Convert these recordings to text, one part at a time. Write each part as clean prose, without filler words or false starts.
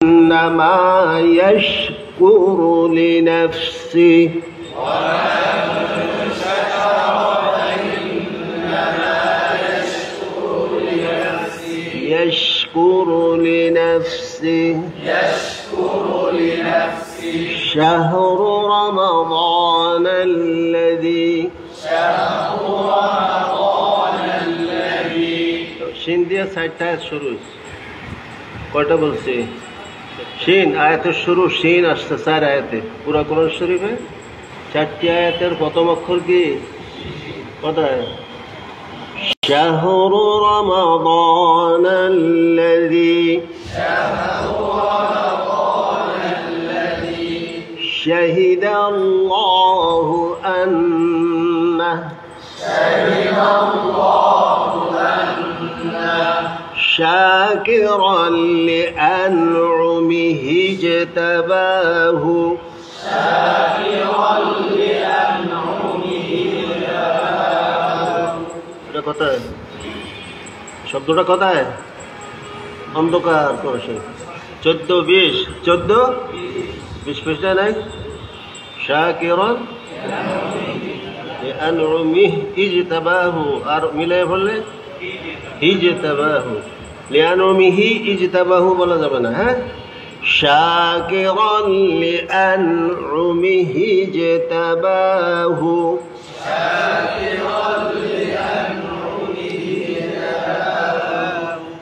إنما يشكر لنفسه يشكر لنفسه شهر رمضان الذي শিন দিয়ে 60টা আয়াত শুরু হয়েছে। কয়টা বলছে? শিন আয়াতের শুরু, শিন আসছে 4 আয়াতে। পুরা কোরআন শরীফে 4টি আয়াতের প্রথম অক্ষর কি? কোথায়? শাহরু রমাদান আল্লাযী শাহিদা আল্লাহু আন্নাহু شاكرا لأنعمه اجتباه এটা কোথায়? শব্দটা কোথায়? অন্ধকার করছে। 14-20 পৃষ্ঠা নাই? শাকিরান লিআনউমিহি ইজতাবাহু, আর মিলাই বললে ইজতাবাহু। লিআনউমিহি ইজতাবাহু বলা যাবে না, হ্যাঁ? শাকিরান লিআনউমিহি ইজতাবাহু।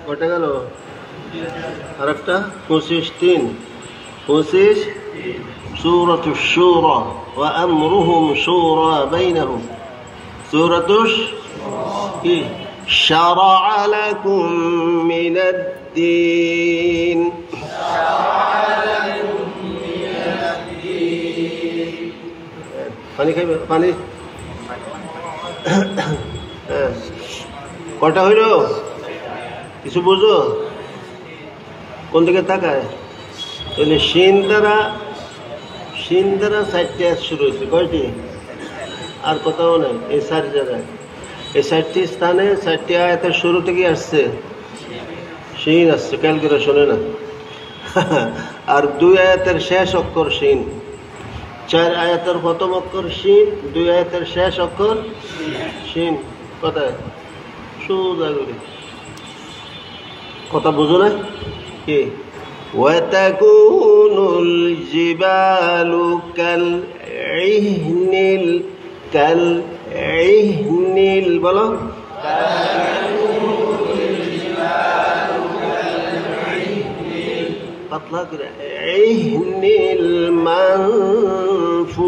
কটা গেল? আরেকটা 25-3 25 সূরাতুশ শুরা ওয়া আমরুহুম শুরা বাইনাহুম। সূরাতুশ কি? শারা'a লাকুম মিনাদ-দীন পানি খাইবে? পানি কটা হইল? কিছু বুঝো? কোন দিকে তাকায়? তাহলে শিন দ্বারা 4টি আয়াত শুরু হয়েছে। কয়টি? আর কোথাও নেই। এই 4 জায়গায়, এই 4টি স্থানে 4টি আয়াতের শুরু থেকে আসছে শিন আসছে। ক্যালকুলেশনে না। আর 2 আয়াতের শেষ অক্ষর শিন। 4 আয়াতের প্রথম অক্ষর শিন, 2 আয়াতের শেষ অক্ষর শিন। কোথায়? সোজা করে। কথা বুঝো না কি? ওয়াতাকুনুল জিবালু কালইহনিল বলো। পাতলা করে ইহনিল মানফুশ।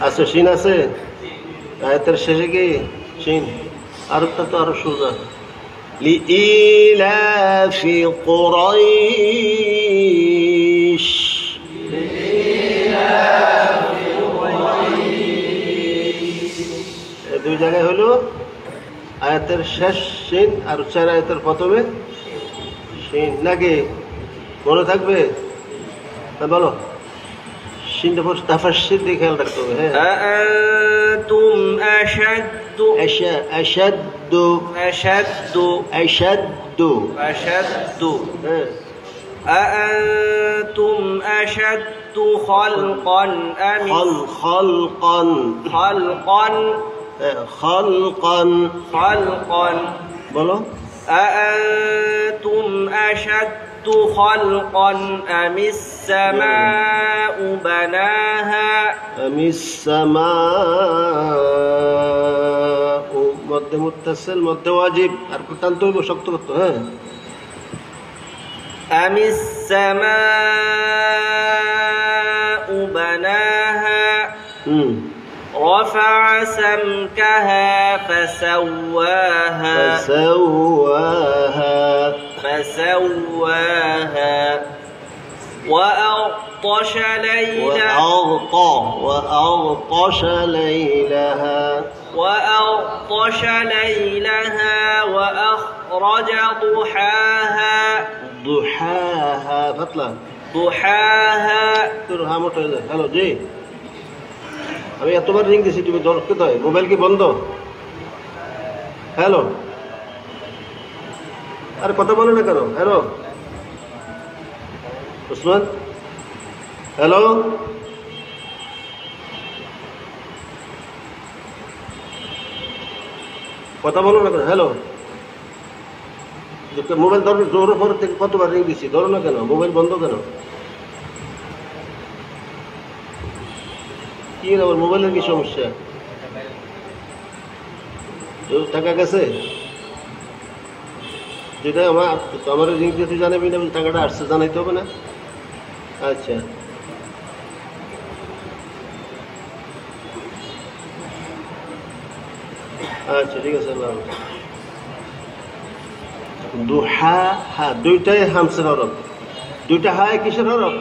আছে শিন আছে আয়াতের শেষে কি শিন? আরেকটা তো আরো সোজা। লিইলাফি কুরাইশ। এই 2 জায়গায় হলো আয়াতের শেষ শিন আর 4 আয়াতের প্রথমে শিন। নাকি মনে থাকবে? বলো। তাফসীর দিয়ে খেয়াল রাখতে হবে। আআনতুম আশাদ্দু আআনতুম আশাদ্দু খালকান বলো। أأنتم أشد خلقا أم السماء بناها মধ্যে মুত্তাসিল, মধ্যে ওয়াজিব। আর টানতে হইব, শক্ত করতে। হ্যাঁ। أم السماء بناها رفع سمكها فسواها وأغطش ليلها وأخرج ضحاها بطلة ضحاها হ্যালো জি, আমি এতবার রিং দিছি, তুমি ধরতে হয়। মোবাইল কি বন্ধ? হ্যালো, আরে কথা বলে না কেন? হ্যালো উসমান, হ্যালো, কথা বলো না কেন? হ্যালো, মোবাইল ধরো, জোরের পর থেকে কতবার রিং দিচ্ছি, ধরো না কেন? মোবাইল বন্ধ কেন? কি আমার মোবাইলের কি সমস্যা? টাকা গেছে? যেটা আমার রিং দিয়ে তুই জানাবি না, টাকাটা আসছে জানাইতে হবে না? আচ্ছা, আচ্ছা ঠিক আছে। আল্লাহ হাফেজ। দুহা হা, দুইটাই হামসের হরফ। দুইটা হায় কিসের হরফ?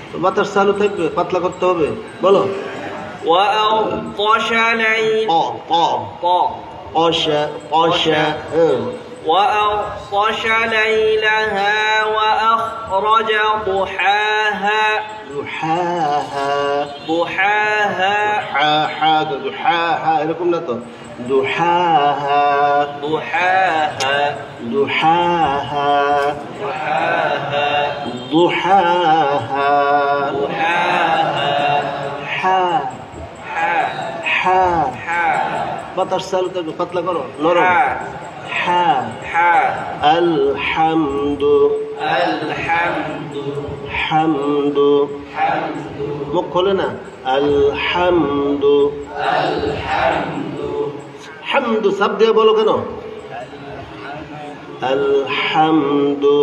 তো বাতাস চালু থাকবে, পাতলা করতে হবে। বলো। وأغطش ليل وأغطش ليلها وأخرج ضحاها ضحاها এরকম না তো? ضحاها বাতাস চালু থাকবে, পাতলা করো, নরম। আলহামদু মুখ খোলে না। আলহামদু হামদু সাব দিয়ে বলো কেন? আলহামদু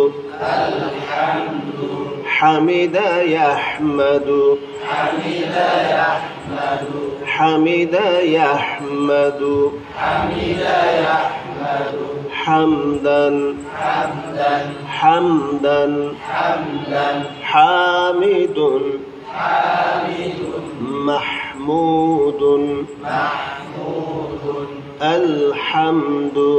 হামিদা ইয়াহমাদু হামদান হামিদুন মাহমুদুন আলহামদু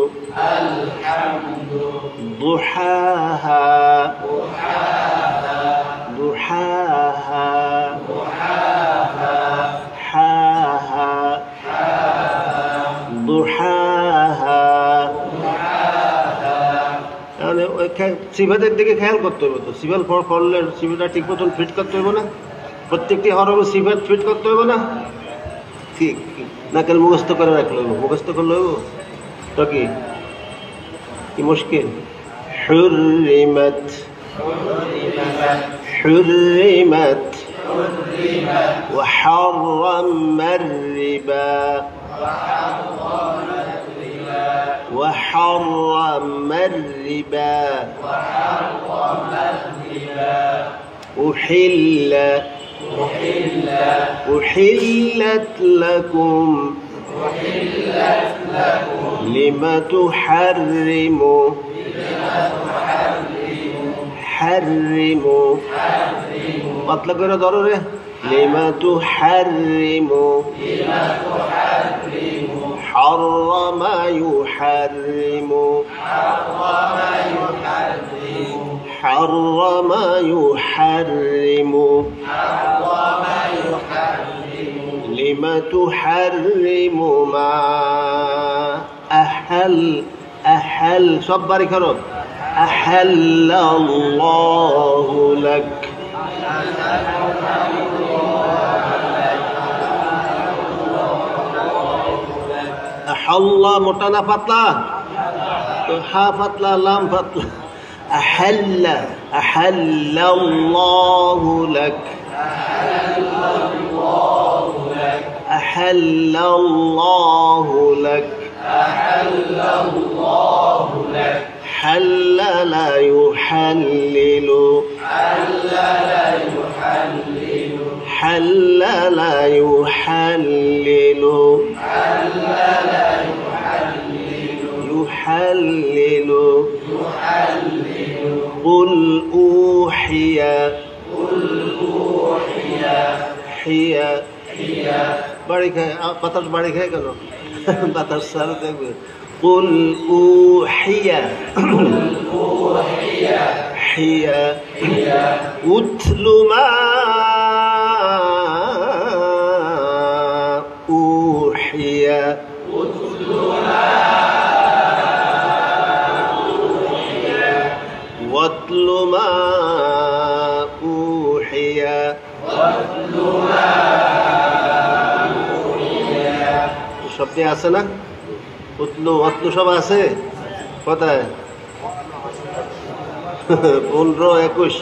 দুহাহা সিফাতের দিকে খেয়াল করতে হবে তো। সিফাল পড়লে সিফাটা ঠিক মতন ফিট করতে হবে না? প্রত্যেকটি হরফে সিফাত ফিট করতে হবে না? ঠিক না, কেন মুখস্থ করে রাখলে মুখস্থ করলে তো কি মুশকিল? হুররিমাত وحرمنا الربا أحلت لكم لما تحرموا مطلق করে ধরো রে। لما تحرموا حرم يحرم لما تحرم ما أحل সব বাড়ি করো। أحل الله لك أحل মোটা না পাতলা? হা পাতলা, লাম পাতলা। أحل الله لك أحل الله لك حلل يحلل يحلل قل أوحي বাড়ি খায়, বাতাস বাড়ি খায় কেন? বাতাস সারা দেখবে। قل أوحي أتل ما أوحي পাঁচটি আছে না? উতলু অতলু সব আছে কোথায়? 15, 21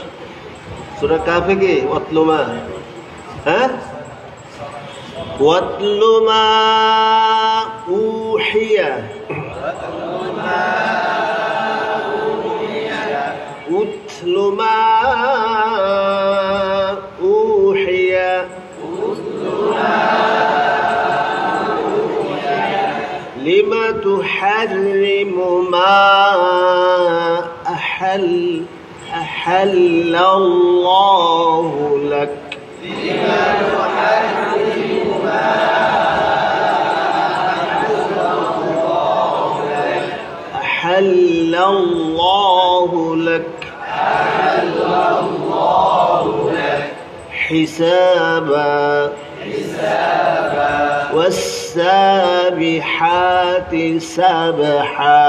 সূরা কাফে কি ওয়াতলুমা? হ্যাঁ, ওয়াতলুমা উহিয়া, উতলুমা উহিয়া, লিমা তুহাররিমু মা আহাল্লাল্লাহু লাক, আহাল্লাল্লাহু লাক হিসাবা والسابحات سبحا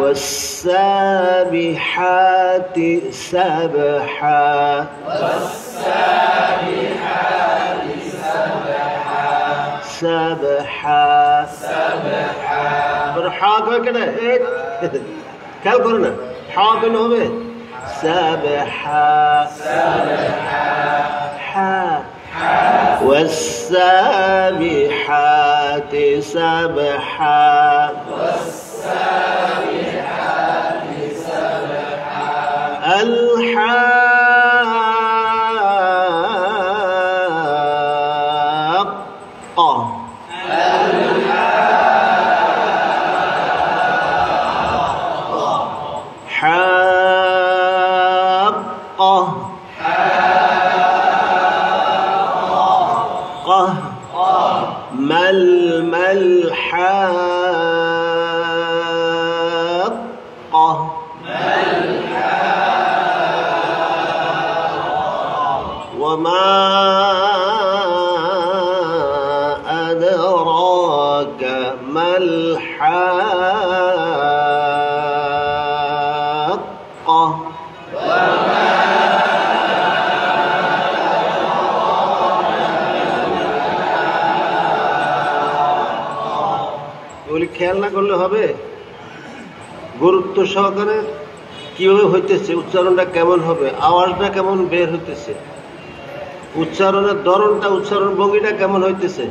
والسابحات سبحا سبحا হা কয় কেন? খেয়াল করো না, হা কেন হবে? سبحا حا والسابحات سبحا الحاقة ما الحاقة وما أدراك ما الحاقة খেয়াল না করলে হবে? গুরুত্ব সহকারে কিভাবে হইতেছে, উচ্চারণটা কেমন হবে, আওয়াজটা কেমন বের হইতেছে, উচ্চারণের ধরনটা, উচ্চারণ ভঙ্গিটা কেমন হইতেছে,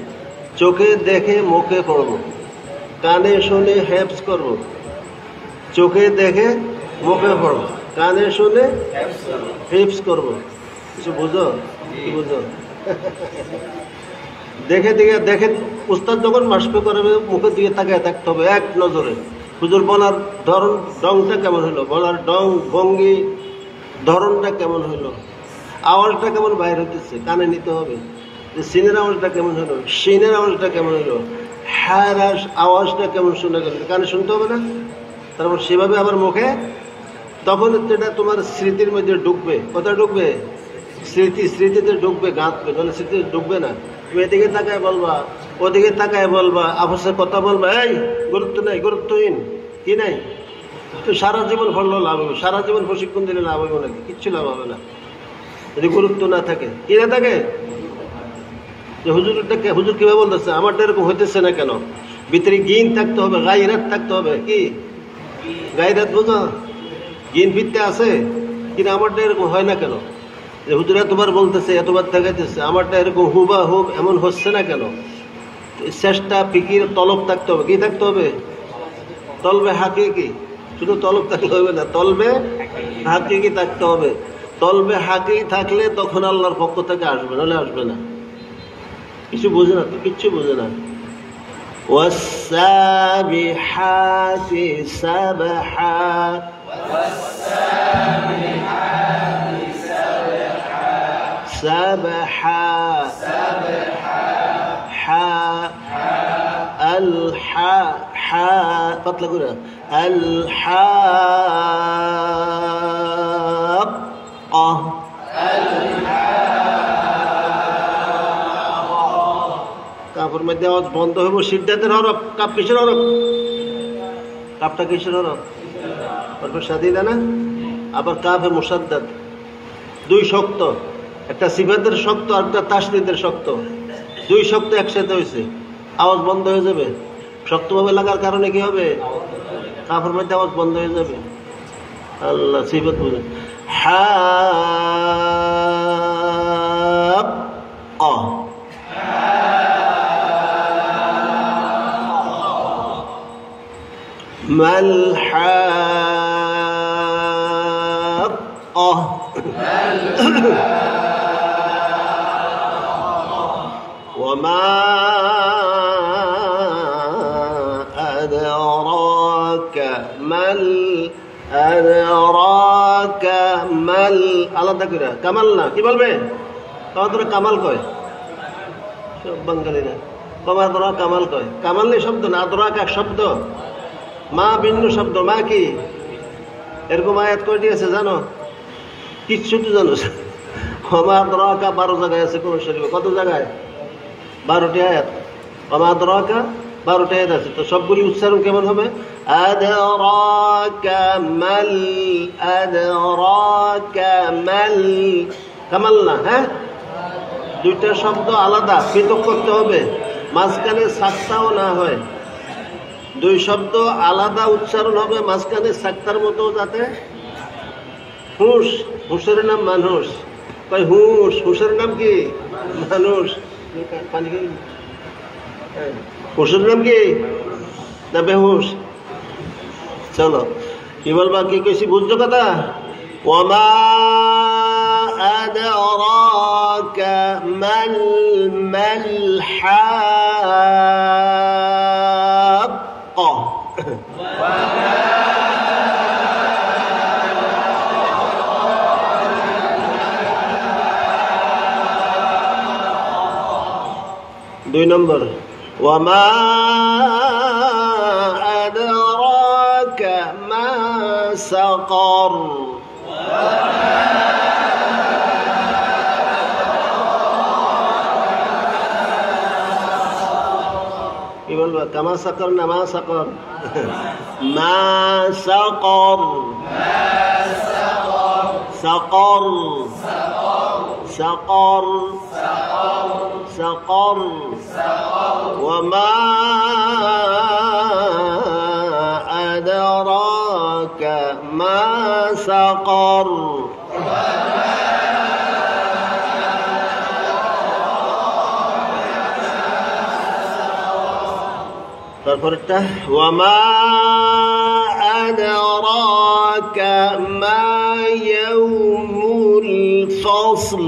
চোখে দেখে মুখে পড়ব, কানে শুনে হেফজ করব, চোখে দেখে মুখে পড়ব, কানে শুনে হেফজ করব। কিছু বুঝো? কি বুঝো? দেখে দেখে উস্তাদ যখন মাসপে করবে মুখের দিকে তাকায় থাকতে হবে এক নজরে। হুজুর বলার ধরন, ডংটা কেমন হইলো, বলার ডং ভঙ্গি ধরনটা কেমন হইলো, আওয়াজটা কেমন বাইর হইতেছে কানে নিতে হবে। সিনের আওয়াজটা কেমন হইলো, সিনের আওয়াজটা কেমন হইলো, হ্যাঁ আওয়াজটা কেমন শোনা গেল, কানে শুনতে হবে না? তারপর সেভাবে আবার মুখে, তখন এটা তোমার স্মৃতির মধ্যে ঢুকবে। কোথায় ঢুকবে? স্মৃতিতে ঢুকবে, গাঁথবে, নাহলে স্মৃতিতে ঢুকবে না। তুমি এদিকে তাকায় বলবা, ওদিকে তাকায় বলবা, আপসের কথা বলবা, এই গুরুত্ব নেই, গুরুত্বহীন কি নাই, তো সারা জীবন পড়লেও লাভ হবে, সারা জীবন প্রশিক্ষণ দিলে লাভ হবে নাকি? কিচ্ছু লাভ হবে না যদি গুরুত্ব না থাকে। কি না থাকে যে হুজুরটাকে, হুজুর কিভাবে বলতেছে, আমারটা এরকম হইতেছে না কেন? ভিতরে গিন থাকতে হবে, গাইরাত থাকতে হবে। কি গাইরাত বুঝো? গিন ভিত্তে আছে কিন্তু আমারটা এরকম হয় না কেন? যে হুজুর এতবার বলতেছে, এতবার দেখাইতেছে, আমারটা এরকম হুবা হুব এমন হচ্ছে না কেন? চেষ্টা, ফিকির, তলব থাকতে হবে। কি থাকতে হবে? তলবে হাকিকি, শুধু তলব থাকলে হবে না, তলবে হাকিকি থাকতে হবে। তলবে হাকি থাকলে তখন আল্লাহর পক্ষ থেকে আসবে, নাহলে আসবে না। কিছু বোঝে না তো, কিচ্ছু বোঝে না। والسابحات سبحا سبحا حا الحا حا فطلق الحاقة কাপড় মধ্যে আওয়াজ বন্ধ হইব। সিদ্ধাতের হরফ, কাপ কিসের হরফ? কাপটা কিসের হরফ? অল্প সাদিদা না? আবার কাফে মুসাদ্দাদ, দুই শক্ত, একটা সিফাতের শক্ত আর একটা তাসদীদের শক্ত, দুই শক্ত একসাথে হয়েছে, আওয়াজ বন্ধ হয়ে যাবে। শক্তভাবে লাগার কারণে কি হবে? কাফের মধ্যে আওয়াজ বন্ধ হয়ে যাবে। আল্লাহ সিফাত বুঝেন। হাক্কা, মাল হাক্কা, وما أدراك ما أدراك ما আলাদা করে কামাল না, কি বলবে? তোরা কামাল কয় সব বাঙালিরা, তোরা কামাল কয়। কামাল নেই শব্দ না, আদরাক এক শব্দ, মা ভিন্ন শব্দ। মা কি? এরকম আয়াত কয়টি আছে জানো? কিচ্ছু তো জানো? মা আদরাকা 12 জায়গায় আছে কোন শরীফে। কত জায়গায়? 12টি আয়াত। মা আদরাকা 12টি আয়াত আছে। তো সবগুলি উচ্চারণ কেমন হবে? আদরাকা মাল, আদরাকা মাল, কামাল না। হ্যাঁ, দুইটা শব্দ আলাদা, পৃথক করতে হবে, মাঝখানে সাক্তাও না হয়। দুই শব্দ আলাদা উচ্চারণ হবে, মাঝখানে সাক্তার মতো যাতে। হুঁশ, হুঁশের নাম মানুষ। কয় হুঁশ, হুঁশের নাম কি? মানুষ। হুঁশের নাম কি? না বেহুশ? চলো কি বলবা, কি কইছি বুঝছো কথা? ওমা আদরাকা মাল হাক্কা, দুই নম্বর। ওয়ামা আদরাকা মা সাকার, কি বলবো? কামা সাকার না মা সাকার? মা সাকার, সাকার, সাকার, সাকার। وما أدراك ما سقر, তারপরটা وما أدراك ما يوم الفصل,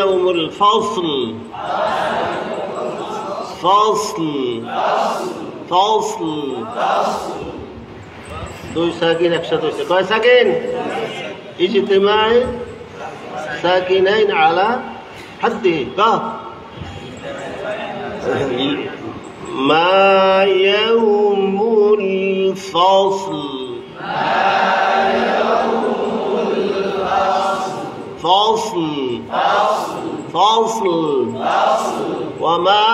يوم الفصل, فصل, فصل, দুই সাকিন একসাথে হয়েছে। কয় সাকিন? ইজতিমাই সাকিনাইন আলা হাদ্দি। মা ইয়াউমুল ফসল, فصل, فصل, وما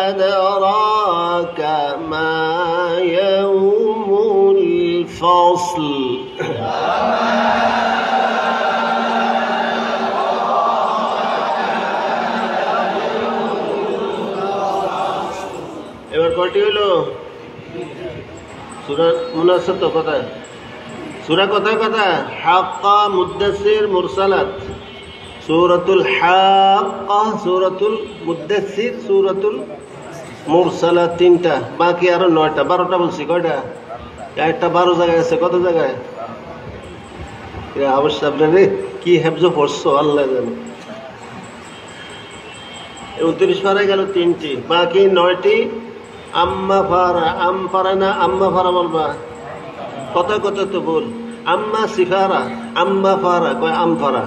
أدراك ما يوم الفصل, এবার কয়টি হলো? সূরা মনে আছে তো? কথা সূরা কথায় কথা। হাক্কা, মুদ্দাসির, মুরসালাত। সূরাতুল হাক্কা, সূরাতুল মুদ্দাসির, সূরাতুল মুরসালাত, 3টা। বাকি আরো 9টা। 12টা বলছি। কয়টা? একটা 12 জায়গায় আছে। কত জায়গায়? অবশ্য আপনারে কি হেফজ পড়ছো আল্লাহ জানে। 29 পারায় গেল 3টি, বাকি 9টি। আম্মা ফারা, আম ফারা না আম্মা ফারা বলবা। কথা কথা তো বল। আম্মা সিফারা, আম্মা ফারা, কয় আম ফারা।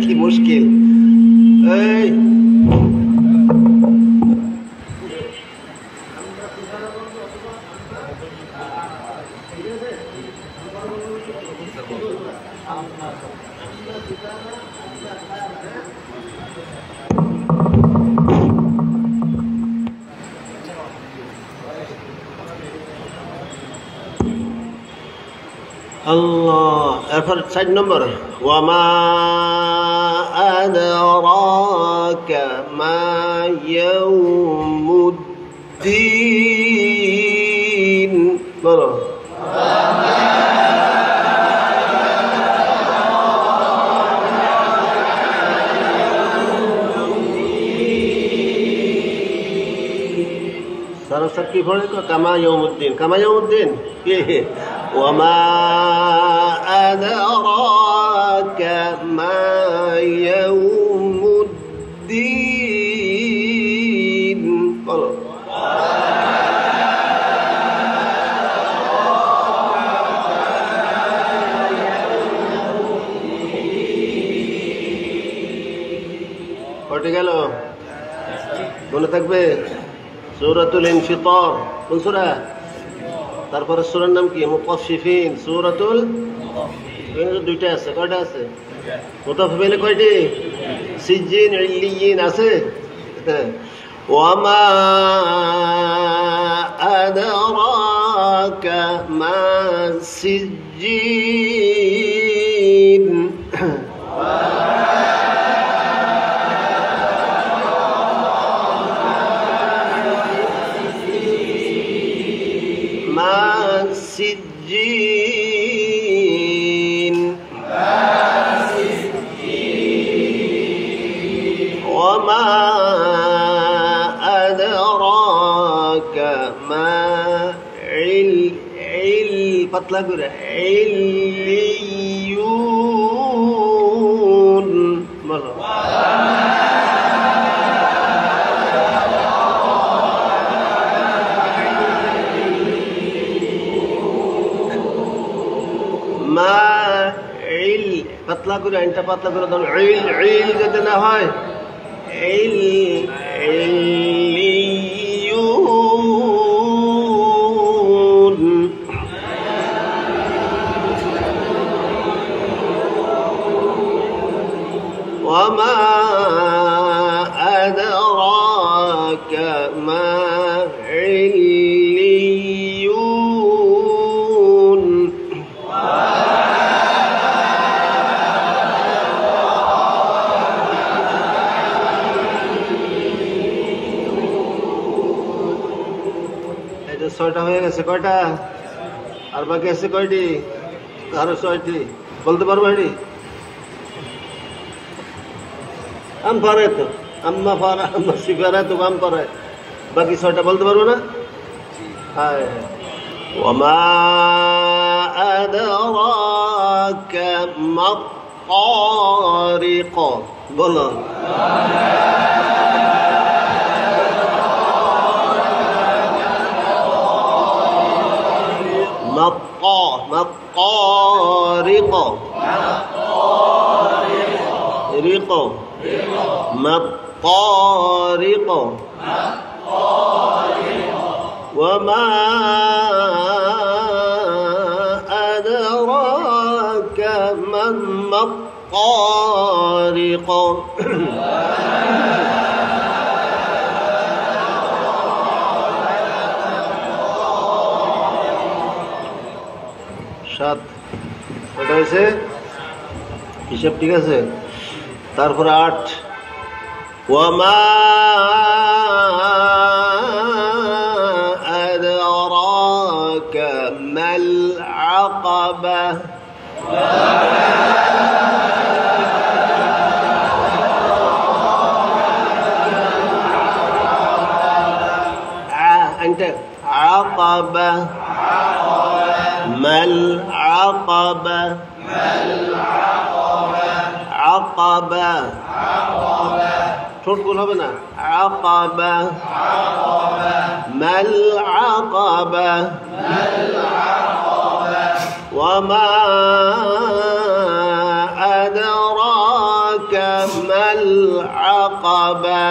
কি মুশকিল। এই আল্লাহ। এরপর 4 নম্বর ওয়ামা আদরাকা মা ইয়াউমুদ্দিন। বলো সারা সব কি পড়ে তো কামা ইয়াউমুদ্দিন, কামা ইয়াউমুদ্দিন কি ওয়ামা আদরাকা মা ইয়াউমুদ্দিন। বলো কটে গেল মনে থাকবে? সূরাতুল ইনফিতার। কোন সূরা? তারপরে সূরার নাম কি? মুতাফফিফিন। সূরাতুল দুইটা আছে, কয়টা আছে? মুতাফফিফিনে কয়টি? সিজ্জিন, ইল্লিয়িন আছে। ওয়ামা আদরাকা মা সিজ্জিন। سجين وما أدراك ما فطلع عليون. مرة পাতলা করে আইনটা পাতলা করে দাও। ইল যাতে না হয়। ইল্লিয়ুন। ওয়ামা আদরাকা মা ইল্লিয়ুন। ছয়টা হয়ে গেছে। কয়টা আর বাকি আছে? কয়টি? আরো 6টি। বলতে পারবো? এটি আম পারে তো, আম্মা পারা, আম্মা সিফারা তো আম পারে। বাকি 6টা বলতে পারবো না? হ্যাঁ। ওয়ামা আদরাকা মাত তারিক। বলো مطارق رق مطارق وما أدراك ما الطارق. সাত। ওটা হয়েছে হিসাব ঠিক আছে। তারপরে 8 ওয়ামা আদরাকা মাল আকাবা। أنت عقبة ما العقبة عقبة ঠোঁট গোল হবে না। عقبة ما العقبة وما أدراك ما العقبة.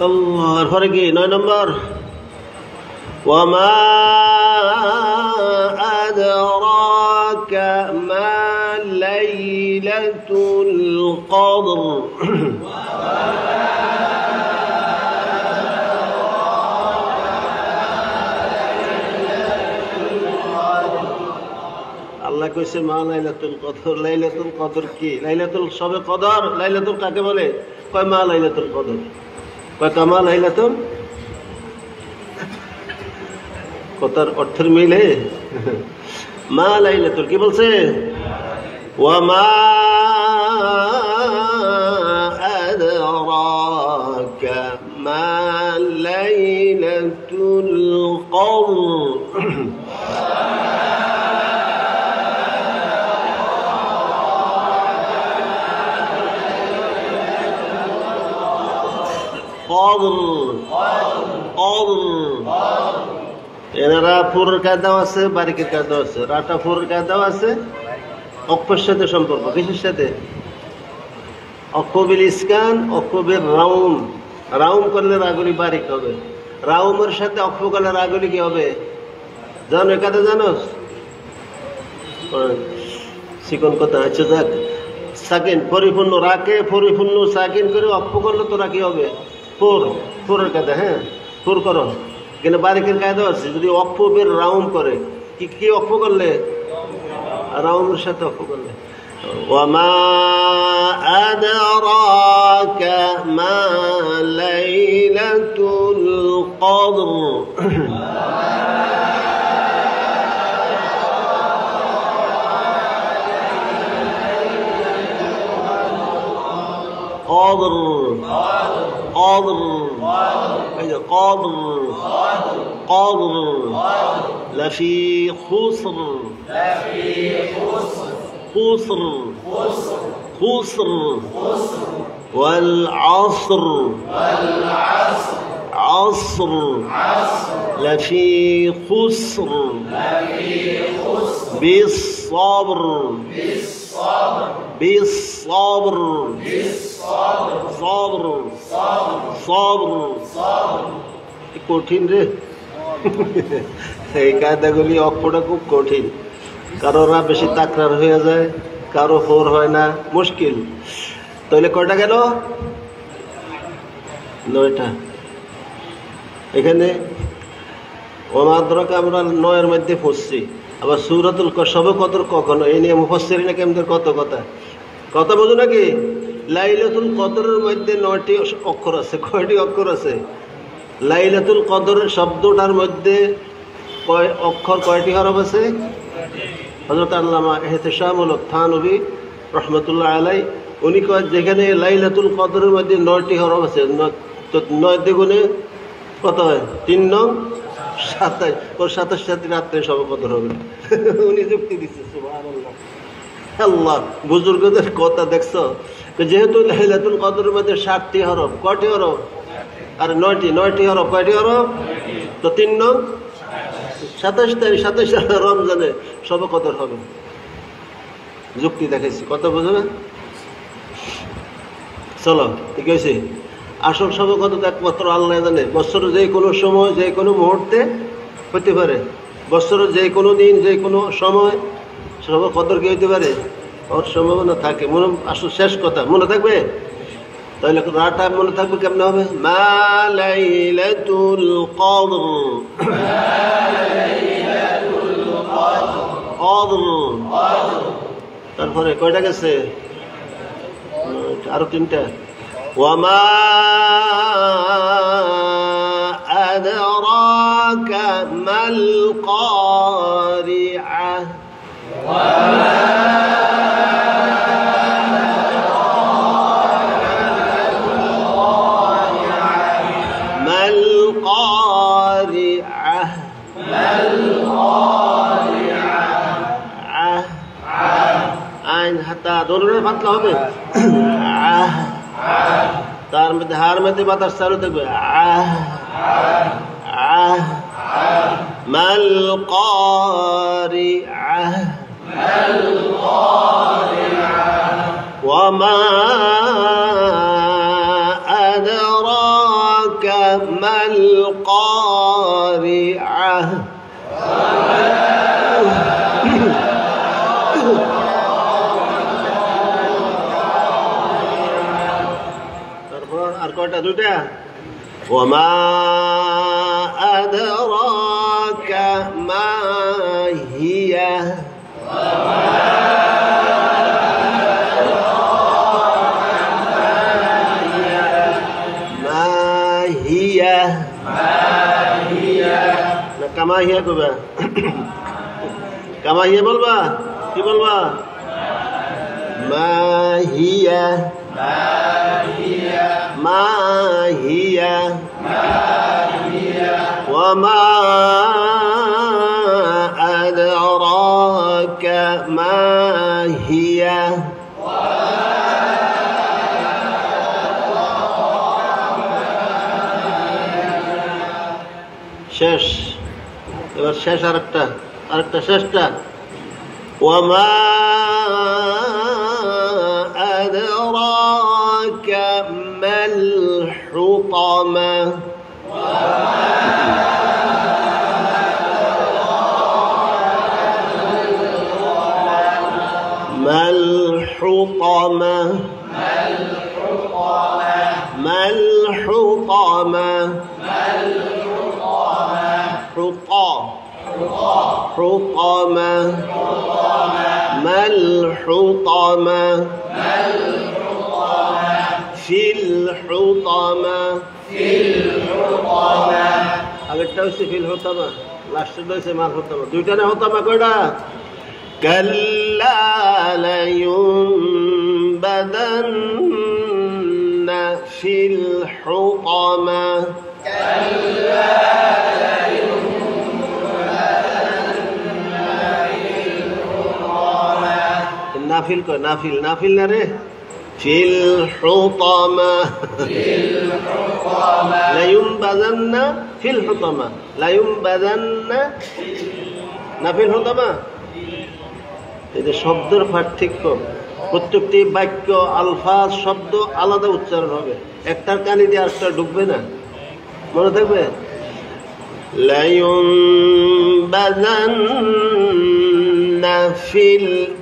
আল্লাহর পরে কি 9 নম্বর ওয়ামা আদরাকা মা লাইলাতুল কদর. আল্লাহ কইছে মা লাইলাতুল কদর। লাইলাতুল কদর কি? লাইলাতুল সবে কদর। লাইলাতুল কাকে বলে? কয় মা লাইলাতুল কদর। কয় কামা লাইলাতুল, কথার অর্থের মিলে মা লাইলাতুল কি বলছে? ওয়া মা আদরাকা মা লাইলাতুল কদর। এনারা ফুরের কায়দাও আছে, বারিকের কায়দাও আছে। রাটা ফুরের কায়দাও আছে, অক্ষর সাথে সম্পর্ক। কিসের সাথে? অক্ষবিল ইসকান, অক্ষবিল রাউম। রাউম করলে রাগুলি বারিক হবে, রাউমের সাথে অক্ষ করলে রাগুলি কি হবে জানো? কাদা জানোস? চিকন কথা। আচ্ছা যাক, সাকিন পরিপূর্ণ রাকে পরিপূর্ণ সাকিন করে অক্ষ করলে তোরা কি হবে? ফোর। ফোরের কায়দা। হ্যাঁ, ফোর করো। কিন্তু বারিকের কায়দা আছে, যদি অক্ষ বের রাউম করে, কি কি অক্ষ করলে? রাউমের সাথে অক্ষ করলে। ওয়ামা আদরাকা মা লাইলাতুল কদর। قادر قادر قادر قادر لفي خسر خسر خسر والعصر عصر لفي خسر بالصبر بالصبر صبر صبر কঠিন রে এই কায়দাগুলি। অক্ষরটা খুব কঠিন, কারোরা বেশি তাকরার হয়ে যায়, কারো ফোর হয় না, মুশকিল। তাহলে কয়টা গেল? 9টা। এখানে ওমাদ্রকে আমরা 9-এর মধ্যে পড়ছি। আবার সূরাতুল সবে কদর কখনো এই নিয়ে মুফাসসিরিনে কেমদের কত কথা বোঝো নাকি? লাইলাতুল কদরের মধ্যে 9টি অক্ষর আছে। কয়টি অক্ষর আছে? লাইলাতুল কদরের শব্দটার মধ্যে কয় অক্ষর, কয়টি হরফ আছে? হযরত আল্লামা ইহতিশামুল থানভী রহমাতুল্লাহ আলাইহি উনি কয় যেখানে লাইলাতুল কদরের মধ্যে 9টি হরফ আছে, তো 9 দ্বিগুণে কত হয়? 3 9 27। ওর 27 রাত্রে সবে কদর হবে। উনি যুক্তি দিচ্ছে। সুবহানাল্লাহ। আল্লাহ বুজুর্গদের কথা দেখছো? যেহেতু লাইলাতুল কদরের মধ্যে 7টি হরফ। কয়টি হরফ? আর 9টি হরফ। কয়টি হরফ? তো 3 9 27 রমজানে সবে কদর হবে। যুক্তি দেখাইছি, কথা বুঝো না? চলো, ঠিক আছে। আসল সবে কদর একমাত্র আল্লাহ জানে। বছরের যে কোনো সময়, যে কোনো মুহূর্তে হতে পারে। বছরের যে কোনো দিন, যে কোনো সময় সবে কদর কি হইতে পারে? ওর সম্ভাবনা থাকে। মনে আসল শেষ কথা মনে থাকবে? তাহলে রাটা মনে থাকবে কেমন হবে? মা লাইলাতুল কদর। তারপরে কয়টা গেছে? আরো 3টা। ওয়ামা আদরাকা মাল কারিআহ। পাতলা হবে। তার মধ্যে হার মধ্যে বাতাস চালু থাকবে। মাল কারিআহ ওয়ামা আদরাকা মাল কারিআহ। আর কয়টা? 2টা। ওয়ামা আদরাকা মা হিয়া। কামাহিয়া কইবা কামাহিয়া বলবা কি বলবা মাহিয়া মাহিয়া وما أدراك ما هي শেষ এবার শেষ আরেকটা শেষটা وما أدراك ما الحطمة ما الحطمة ما الحطمة حطمة ما الحطمة في الحطمة আগেরটা হচ্ছে ফিল হতামা লাস্টেরটা হচ্ছে মাল হতামা দুইটা না হতামা কয়টা كلا لينبذن في الحطمة নাফিল কয় নাফিল না রে في الحطمة لينبذن في الحطمة لينبذن নাফিল হতামা এটা শব্দের পার্থক্য প্রত্যেকটি বাক্য আলফাজ শব্দ আলাদা উচ্চারণ হবে একটার কানে দিয়ে আরেকটা ঢুকবে না মনে থাকবে لينبذن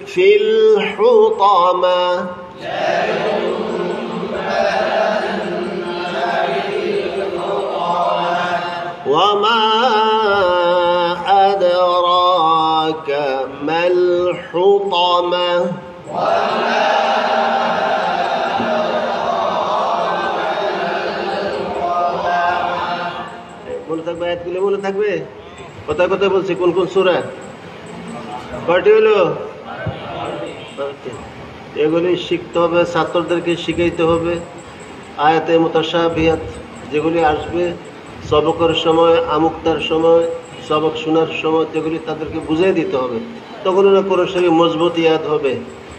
في الحطمة وما أدراك ما الحطمة মনে থাকবে আয়াতগুলো মনে থাকবে কোথায় কোথায় বলছি কোন কোন সূরা কয়টি হলো এগুলি শিখতে হবে ছাত্রদেরকে শিখাইতে হবে আয়াতে মুতাশাবিহাত যেগুলি আসবে সবকের সময় আমুক্তার সময় সবক শোনার সময় যেগুলি তাদেরকে বুঝিয়ে দিতে হবে তখন ওরা কোরআনের মজবুত ইয়াদ হবে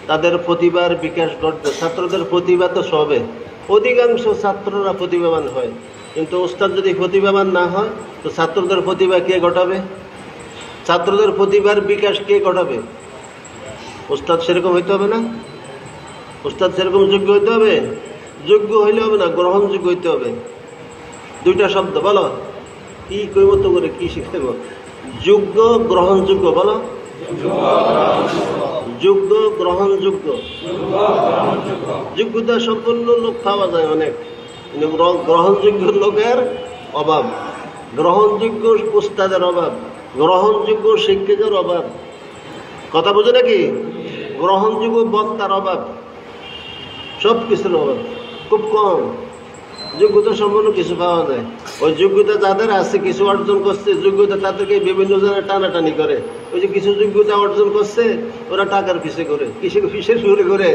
তাদের প্রতিভার বিকাশ ঘটবে ছাত্রদের প্রতিভা তো সবে অধিকাংশ ছাত্ররা প্রতিভাবান হয় কিন্তু ওস্তাদ যদি প্রতিভাবান না হয় তো ছাত্রদের প্রতিভা কে ঘটাবে ছাত্রদের প্রতিভার বিকাশ কে ঘটাবে ওস্তাদ সেরকম হইতে হবে না ওস্তাদ সেরকম যোগ্য হইতে হবে যোগ্য হইলে হবে না গ্রহণযোগ্য হইতে হবে দুইটা শব্দ বলো কি কইমতো করে কি শিখতে যোগ্য গ্রহণযোগ্য বলো যোগ্য গ্রহণযোগ্য যোগ্যতা সম্পন্ন লোক পাওয়া যায় অনেক কিন্তু গ্রহণযোগ্য লোকের অভাব গ্রহণযোগ্য উস্তাদের অভাব গ্রহণযোগ্য শিক্ষকের অভাব কথা বুঝে নাকি গ্রহণযোগ্য বক্তার অভাব সব কিছুর অভাব খুব কম যোগ্যতা সম্পন্ন কিছু পাওয়া যায় ওই যোগ্যতা যাদের আছে কিছু অর্জন করছে যোগ্যতা তাদেরকে বিভিন্ন জনের টানাটানি করে ওই যে কিছু যোগ্যতা অর্জন করছে ওরা টাকার পিছে করে কিসের শুরু করে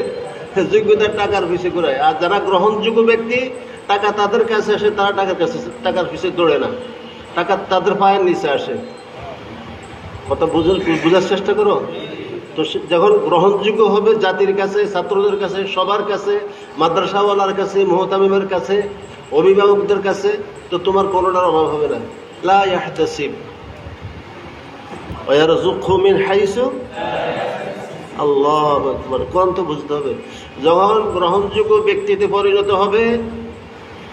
যোগ্যতার টাকার পিছে করে আর যারা গ্রহণযোগ্য ব্যক্তি টাকা তাদের কাছে আসে তারা টাকার পিছে দৌড়ে না টাকা তাদের পায়ের নিচে আসে কথা বোঝার চেষ্টা করো তো যখন গ্রহণযোগ্য হবে জাতির কাছে ছাত্রদের কাছে সবার কাছে মাদ্রাসাওয়ালার কাছে মুহতামিমের কাছে অভিভাবকদের কাছে তো তোমার করোনার অভাব হবে না লা ইয়াহতাসিব ওয়া ইয়ারযুকহু মিন হাইসু আল্লাহু আকবার কোন তো বুঝতে হবে যখন গ্রহণযোগ্য ব্যক্তিতে পরিণত হবে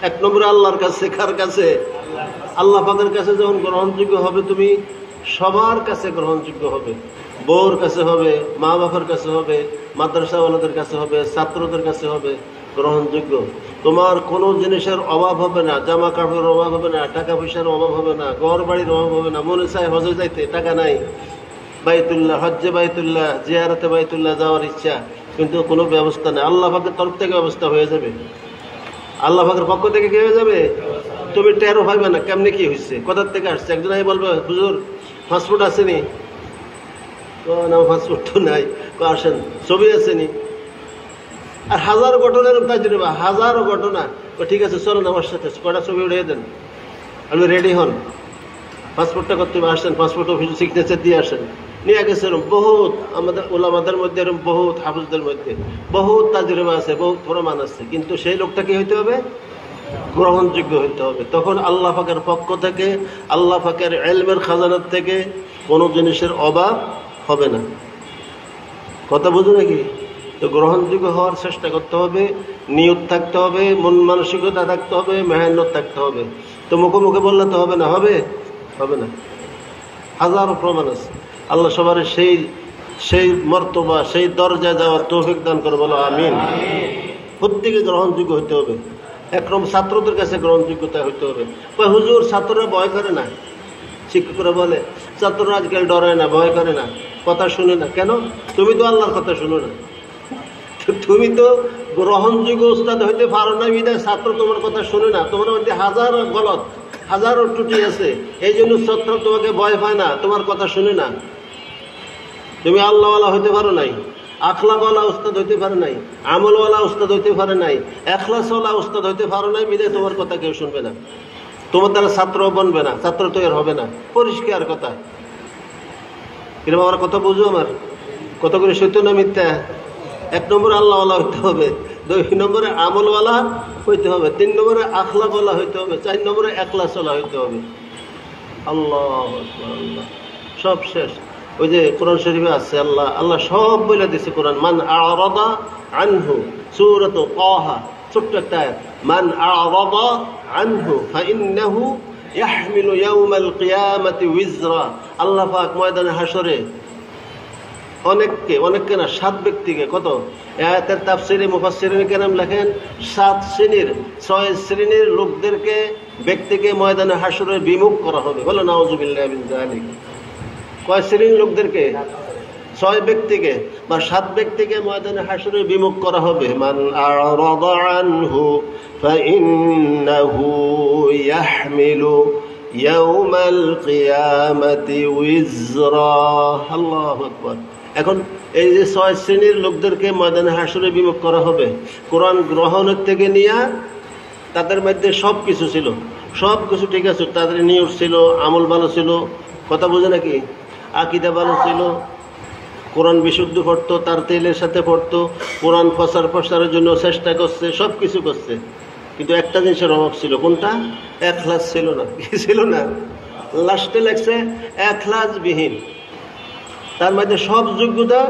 এক নম্বরে আল্লাহর কাছে কার কাছে আল্লাহ পাকের কাছে যখন গ্রহণযোগ্য হবে তুমি সবার কাছে গ্রহণযোগ্য হবে বউর কাছে হবে মা বাবার কাছে হবে মাদ্রাসাওয়ালাদের কাছে হবে ছাত্রদের কাছে হবে গ্রহণযোগ্য তোমার কোনো জিনিসের অভাব হবে না জামা কাপড়ের অভাব হবে না টাকা পয়সার অভাব হবে না ঘর বাড়ির অভাব হবে না মনে চায় হজে যাইতে টাকা নাই বাইতুল্লাহ হজ্জে বাইতুল্লাহ জিয়ারতে বাইতুল্লাহ যাওয়ার ইচ্ছা কিন্তু কোনো ব্যবস্থা নেই আল্লাহ পাকের তরফ থেকে ব্যবস্থা হয়ে যাবে আল্লাহ পাকের পক্ষ থেকে কি হয়ে যাবে তুমি টেরও পাইবে না কেমনে কি হয়েছে, কোথার থেকে আসছে। একজন বলবে হুজুর ফাস্টফুড আসেনি, না ফাস্টফুড তো নাই, আসেন ছবি আসেনি। আর হাজারো ঘটনার তাজরিবা, হাজারো ঘটনা। ঠিক আছে চলেন আমার সাথে, কটা ছবি উঠিয়ে দেন, আপনি রেডি হন, পাসপোর্টটা করতে আসেন, পাসপোর্ট অফিসে সিগনেচার দিয়ে আসেন। নিয়ে গেছে এরকম বহুত, আমাদের ওলামাদের মধ্যে এরকম বহুত, হাফিজদের মধ্যে বহুত তাজরিবা আছে, বহুত প্রমাণ আছে। কিন্তু সেই লোকটা কি হইতে হবে? গ্রহণযোগ্য হইতে হবে। তখন আল্লাহ পাকের পক্ষ থেকে, আল্লাহ পাকের ইলমের খাজানার থেকে কোনো জিনিসের অভাব হবে না। কথা বুঝো নাকি? তো গ্রহণযোগ্য হওয়ার চেষ্টা করতে হবে, নিয়ত থাকতে হবে, মন মানসিকতা থাকতে হবে, মেহনত থাকতে হবে। তো মুখে মুখে বললে তো হবে না, হবে হবে না। হাজারো প্রমাণ আছে। আল্লাহ সবার সেই মর্তবা, সেই দরজায় যাওয়ার তৌফিক দান করে, বলো আমিন। প্রত্যেকে গ্রহণযোগ্য হইতে হবে। একরকম ছাত্রদের কাছে গ্রহণযোগ্যতা হইতে হবে। হুজুর ছাত্ররা ভয় করে না, শিক্ষকরা বলে ছাত্ররা আজকাল ডরায় না, ভয় করে না, কথা শুনে না। কেন? তুমি তো আল্লাহর কথা শুনো না, তুমি তো গ্রহণযোগ্য উস্তাদ হইতে পারো না, বিধায় ছাত্র তোমার কথা শুনে না। তোমার মধ্যে হাজারো গলত, হাজারো ত্রুটি আছে, এই জন্য ছাত্র তোমাকে ভয় পায় না, তোমার কথা শুনে না। তুমি আল্লাহওয়ালা হইতে পারো নাই, আখলাকওয়ালা উস্তাদ হইতে পারে নাই, আমলওয়ালা উস্তাদ হইতে পারে নাই, এখলাসওয়ালা উস্তাদ হইতে পারো নাই, বিধায় তোমার কথা কেউ শুনবে না, তোমার দ্বারা ছাত্র বনবে না, ছাত্র তৈরি হবে না। পরিষ্কার কথা। কিরকম আমার কথা বুঝো? আমার কত করে সত্য না মিথ্যা? 1 নম্বরে আল্লাহওয়ালা হইতে হবে, 2 নম্বরে আমলওয়ালা হইতে হবে, 3 নম্বরে আখলাকওয়ালা হইতে হবে, 4 নম্বরে এখলাসওয়ালা হইতে হবে। আল্লাহ আল্লাহ, সব শেষ। ওই যে কোরআন শরীফে আছে, আল্লাহ সব বলে দিছে কোরআন। মান আ'রাদা আনহু, সূরাত তাহা, ছোট্ট একটা আয়াত। মান আ'রাদা আনহু ফাইন্নাহু ইয়াহমিলু ইয়াওমাল কিয়ামাতি উইজরা। আল্লাহ পাক ময়দানে হাসরে অনেককে না, 7 ব্যক্তিকে, কত আয়াতের তাফসিরে মুফাসসিরিনে কেরাম লেখেন 7 শ্রেণীর, 6 শ্রেণীর লোকদেরকে, ব্যক্তিকে ময়দানে হাসরে বিমুখ করা হবে। বলো নাউযুবিল্লাহি মিন যালিক। কয় শ্রেণীর লোকদেরকে? 6 ব্যক্তিকে বা 7 ব্যক্তিকে ময়দানে হাসরে বিমুখ করা হবে। মান আ'রাদা আনহু ফাইন্নাহু ইয়াহমিলু ইয়াওমাল কিয়ামাতি উইজরা। আল্লাহু আকবার। এখন এই যে 6 শ্রেণীর লোকদেরকে ময়দানে হাসরে বিমুখ করা হবে, কোরআন গ্রহণের থেকে নিয়ে তাদের মধ্যে সব কিছু ছিল, সব কিছু ঠিক আছে, তাদের নিয়ত ছিল, আমল ভালো ছিল, কথা বোঝে নাকি, আকীদা ভালো ছিল, কোরআন বিশুদ্ধ পড়তো, তার তেলের সাথে পড়তো, কোরআন প্রসারের জন্য চেষ্টা করছে, সব কিছু করছে। কিন্তু একটা জিনিসের অভাব ছিল, কোনটা? এখলাস ছিল না। কি ছিল না? লাস্টে লেখছে এখলাসবিহীন। তার মধ্যে সব যোগ্যতা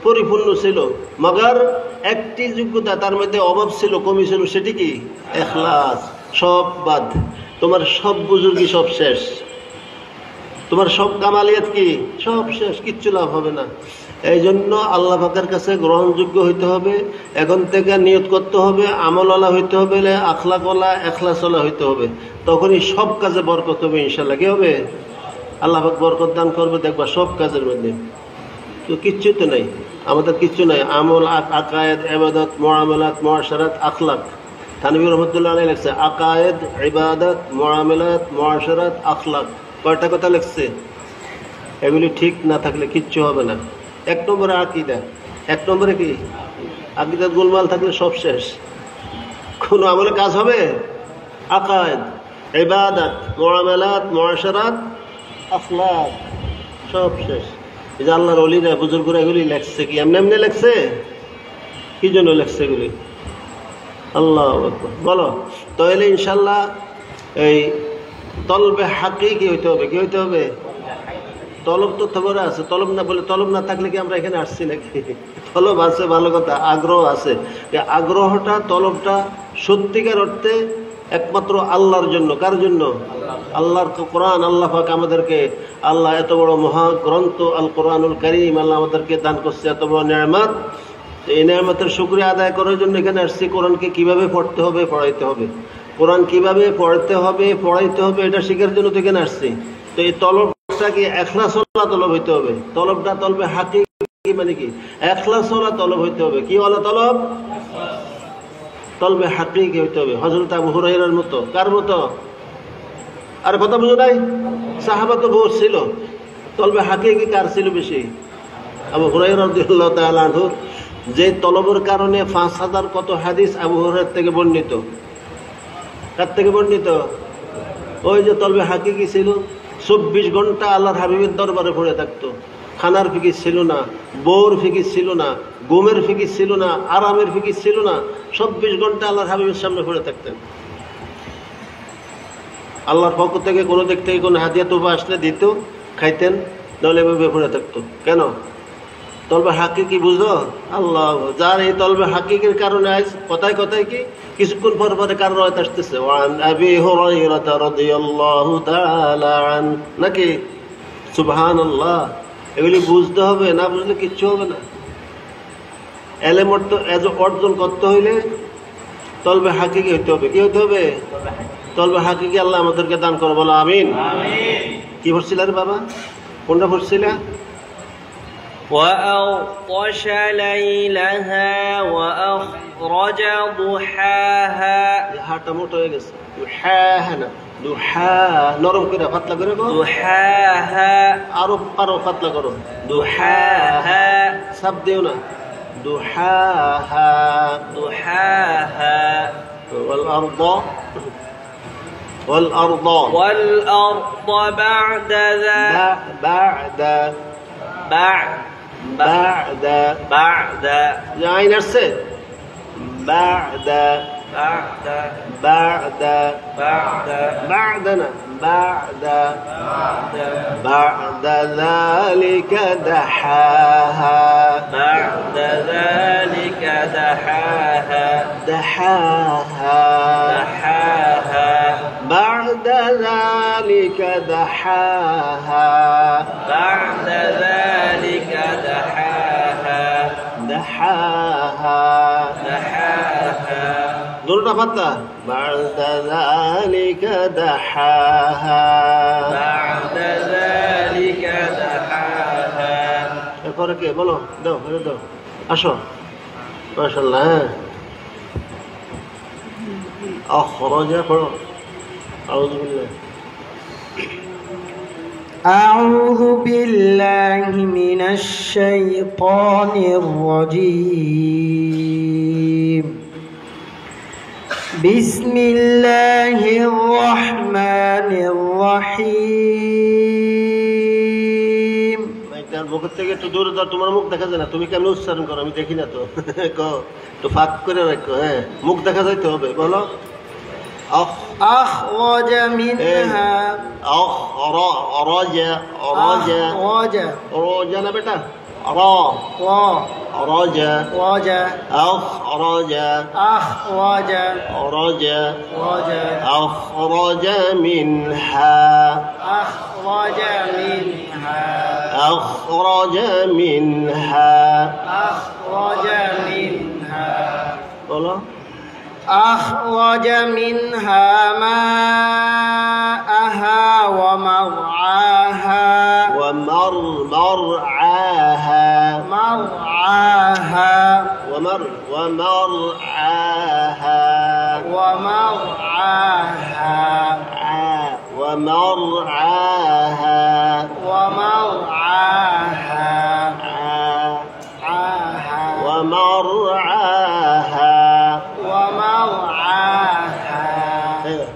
পরিপূর্ণ ছিল, মগর একটি যোগ্যতা তার মধ্যে অভাব ছিল, কমি ছিল, সেটি কি? এখলাস। সব বাদ, তোমার সব বুজুর্গি সব শেষ, তোমার সব কামালিয়াত কি সব শেষ, কিচ্ছু লাভ হবে না। এই জন্য আল্লাহ পাকের কাছে গ্রহণযোগ্য হইতে হবে। এখন থেকে নিয়ত করতে হবে, আমলওয়ালা হইতে হবে, আখলাকওয়ালা, এখলাসওয়ালা হইতে হবে। তখনই সব কাজে বরকত হবে ইনশাল্লাহ। কি হবে? আল্লাহ পাক বরকত দান করবে, দেখবা সব কাজের মধ্যে। তো কিচ্ছু তো নাই, আমাদের কিচ্ছু নাই। আমল, আকায়েদ, ইবাদত, মুআমালাত, মুআশারাত, আখলাক। থানভী রহমাতুল্লাহ আলাইহি লিখছে আকায়েদ, ইবাদত, মুআমালাত, মুআশারাত, আখলাক। কয়টা কথা লিখছে? এগুলি ঠিক না থাকলে কিচ্ছু হবে না। 1 নম্বরে আকীদা। 1 নম্বরে কি? আকীদাত গোলমাল থাকলে সব শেষ, কোনো আমলে কাজ হবে? আকায়েদ, ইবাদত, মুআমালাত, মুআশারাত, আখলাক, সব শেষ। এই যে আল্লাহর ওলিরা, বুজুর্গরা এগুলি লেখছে কি এমনি এমনি লেখছে? কি জন্য লেখছে এগুলি? আল্লাহু আকবার। বলো তাহলে ইনশাল্লাহ এই তলবে হাকিকি হইতে হবে। কি হইতে হবে? তলব তো খবর আছে, তলব না বলে, তলব না থাকলে কি আমরা এখানে আসছি নাকি? তলব আছে, ভালো কথা, আগ্রহ আছে। আগ্রহটা, তলবটা সত্যিকার অর্থে একমাত্র আল্লাহর জন্য। কার জন্য? আল্লাহর কোরআন। আল্লাহ পাক আমাদেরকে, আল্লাহ এত বড় মহাগ্রন্থ আল কোরআনুল কারীম আল্লাহ আমাদেরকে দান করছে, এত বড় নেয়ামত। এই নেয়ামতের শুকরিয়া আদায় করার জন্য এখানে আসছি। কোরআনকে কিভাবে পড়তে হবে, পড়াইতে হবে, কোরআন কিভাবে পড়তে হবে, পড়াইতে হবে, এটা শেখার জন্য তো এখানে আসছি। তো এই তলবটা কি এখলাসওয়ালা তলব হইতে হবে। তলবটা তলবে হাকিকি মানে কি? এখলাসওয়ালা তলব হইতে হবে। কি ওয়ালা তলব? তলবে হাকিকি হইতে হবে। হযরত আবু হুরায়রার মতো। কার মতো? আর কথা বুঝো নাই? সাহাবা তো বহুত ছিল, তলবে হাকিকি কার ছিল বেশি? আবু হুরায়রা রাদিয়াল্লাহু তাআলা আনহু, যে তলবের কারণে 5000 কত হাদিস আবু হুরায়রা থেকে বর্ণিত। কার থেকে বর্ণিত? ওই যে তলবে হাকিকি ছিল, 24 ঘন্টা আল্লাহর হাবিবের দরবারে পড়ে থাকতো। খানার ফিকির ছিল না, বউর ফিকির ছিল না, ঘুমের ফিকির ছিল না, আরামের ফিকির ছিল না, 24 ঘন্টা আল্লাহর হাবিবের সামনে পড়ে থাকতেন। আল্লাহর পক্ষ থেকে কোনো দিক থেকে কোনো হাদিয়া তোফা আসলে দিত, খাইতেন, নাহলে এভাবে পড়ে থাকতো। কেন? তলবে হাকিকি বুঝো? আল্লাহ, যার এই তলবে হাকিকির কারণে আজ কথায় কথায় কি কিছুক্ষণ পর পরে কার রাত আসতেছে, ওয়ান আবি হুরায়রা রাদিয়াল্লাহু তাআলা আন, নাকি? সুবহানাল্লাহ। এগুলি বুঝতে হবে, না বুঝলে কিচ্ছু হবে না। এলেম অর্জন করতে হইলে তলবে হাকিকি হইতে হবে। কি হইতে হবে? তলবে হাকিকি আল্লাহ আমাদেরকে দান করে, বলো আমিন। কি পড়ছিল রে বাবা? কোনটা পড়ছিল? وأغطش ليلها وأخرج ضحاها। হাটা মোটা হয়ে গেছে, দুহা না, দুহা নরম করে পাতলা করে গো, ضحاها আরো আরো পাতলা করো, ضحاها সাব দিও না, দুহাহা ضحاها والأرض والأرض والأرض بعد ذلك بعد بعد عين أرسل بعد بعدنا بعد ذلك دحاها بعد ذلك دحاها بعد ذلك دحاها بعد ذلك دحاها دورنا فتى بعد ذلك دحاها بعد ذلك دحاها এরপরে কে বলো? দাও দাও, আসো। মাশাআল্লাহ। أخرج أعوذ بالله أعوذ بالله من الشيطان الرجيم. بسم الله الرحمن الرحيم. তার মুখ থেকে একটু দূরে দাও, তোমার মুখ দেখা যায় না, তুমি কেমন উচ্চারণ করো আমি দেখি না তো। একটু ফাঁক করে রাখো, হ্যাঁ, মুখ দেখা যাইতে হবে। বলো أخرج منها أخرج না বেটা, أخرج منها বলো أخرج منها ماءها ومرعاها ومرعاها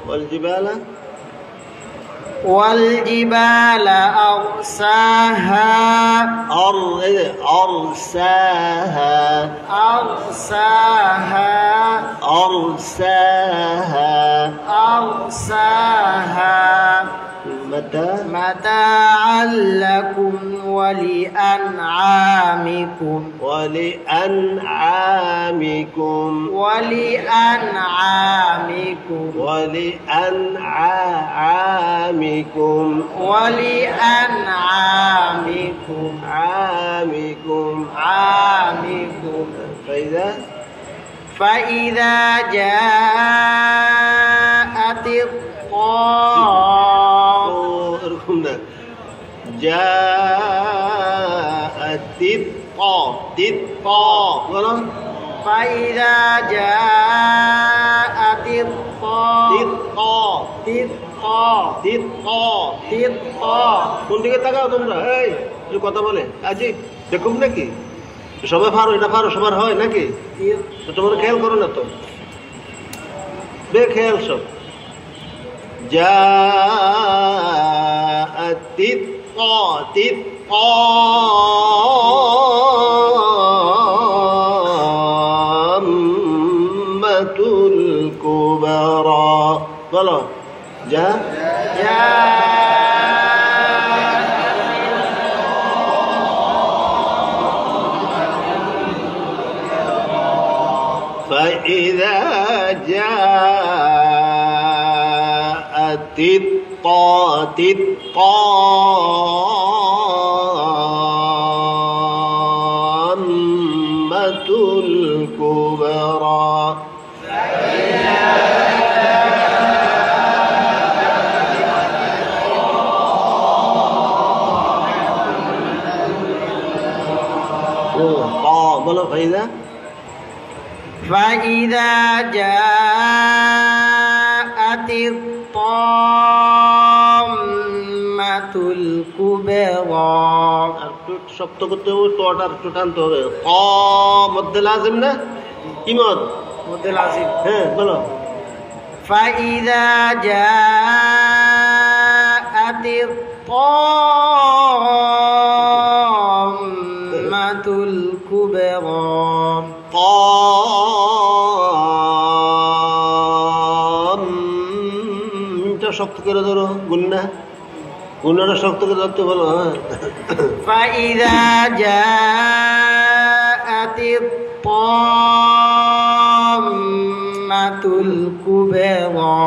والجبال أرساها متاعا لكم ولأنعامكم فإذا جاءت فإذا جاءت الطامة কোন দিকে তাকাও তোমরা? এই যে কথা বলে আজি দেখুন নাকি সবাই পারো, এটা পারো সবার হয় নাকি? তোমরা খেয়াল করো না তো, বেখেয়াল সব। তাম্মাতুল কুবরা বলো যা فإذا جاءت الطامة الكبرى বলো فإذا جاءت الطامة الكبرى শক্ত করতে হবে, তোটা একটু টানতে হবে। মধ্যে লাজিম না কি মত? মধ্যে লাজিম। হ্যাঁ বলো। فإذا جاءت الطامة الكبرى শক্ত করে ধরো, গুন্নাটা শক্ত করে ধরতে বলো। হ্যাঁ فإذا جاءت الطامة الكبرى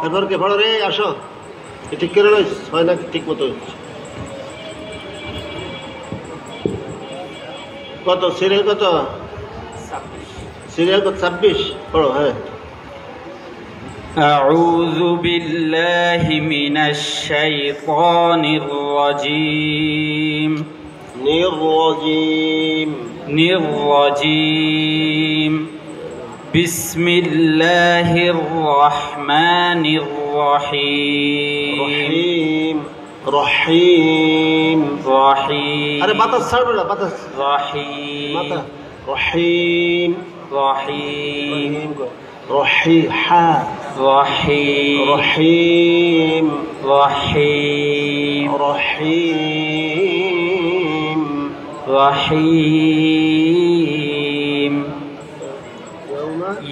এবার কে পড়ো রে, আসো ঠিক করে হয় না ঠিক মতো। কত সিরিয়াল কত? সিরিয়াল কত? 26 পড়ো। হ্যাঁ أعوذ بالله من الشيطان الرجيم بسم الله الرحمن الرحيم রহিম আরে বাতাস ছাড়বে না, বাতাস। رحيم রহিম رحيم রহিহা رحيم রহিম رحيم রহিম رحيم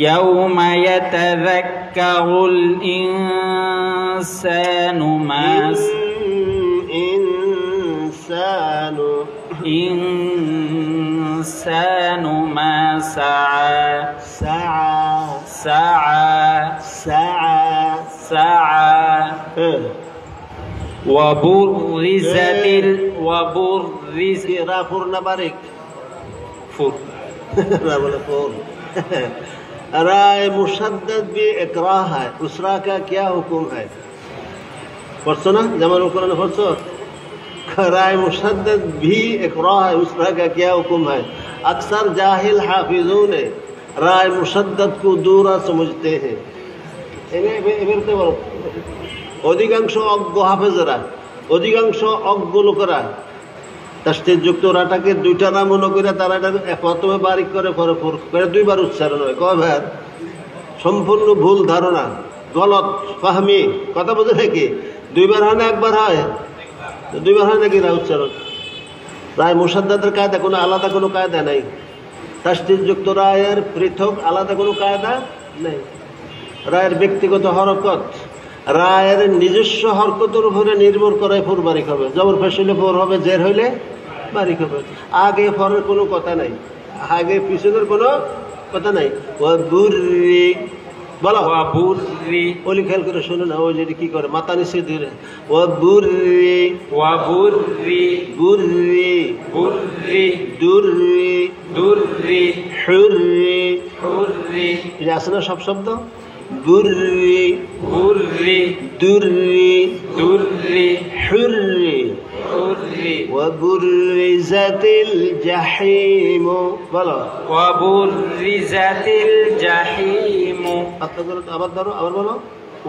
يوم يتذكر الإنسان ما سعى وبرزت राय मुशद्दद भी इकराह है, उसरा का क्या हुक्म है? पढ़ो ना जमान कुरान पढ़ो। राय मुशद्दद भी इकराह है, उसरा का क्या हुक्म है? अक्सर जाहिल हाफिजों ने राय मुशद्दद को दूरा समझते हैं। অধিকাংশ অজ্ঞ হাফেজরা, অধিকাংশ অজ্ঞ লোকেরা তাসদীদ যুক্ত রাটাকে দুইটা নাম মনে করে তারা প্রথমে বারিক করে পরে দুইবার উচ্চারণ হয়। কয় ভাই সম্পূর্ণ ভুল ধারণা, গলত ফাহমি কথা বোঝে নাকি? দুইবার হয় না একবার হয়? দুইবার হয় নাকি উচ্চারণ? রায় মুসাদ্দাদের কায়দা কোনো আলাদা কোনো কায়দা নাই। তাসদীদ যুক্ত রায়ের পৃথক আলাদা কোনো কায়দা নেই। রায়ের ব্যক্তিগত হরকত, রায়ের নিজস্ব হরকতের উপরে নির্ভর করে ফোর বারিক হবে। জবর পেশ হইলে ফোর হবে, জের হইলে বারিক হবে। আগে ফরের কোনো কথা নাই, আগে পিছনের কোনো কথা নাই। ওয়াবুররি বলো, ওয়াবুররি ওলি খেয়াল করে শোনো না, ওই যেটি কি করে মাথা নিচে ধরে ওয়াবুররি ওয়াবুররি বুররি বুররি দুররি দুররি হুররি হুররি। এটা আছে না সব শব্দ? বুররি বুররি দুররি দুররি হুররি হুররি وبرزت الجحيم বলো وبرزت الجحيم আবার ধরো আবার বলো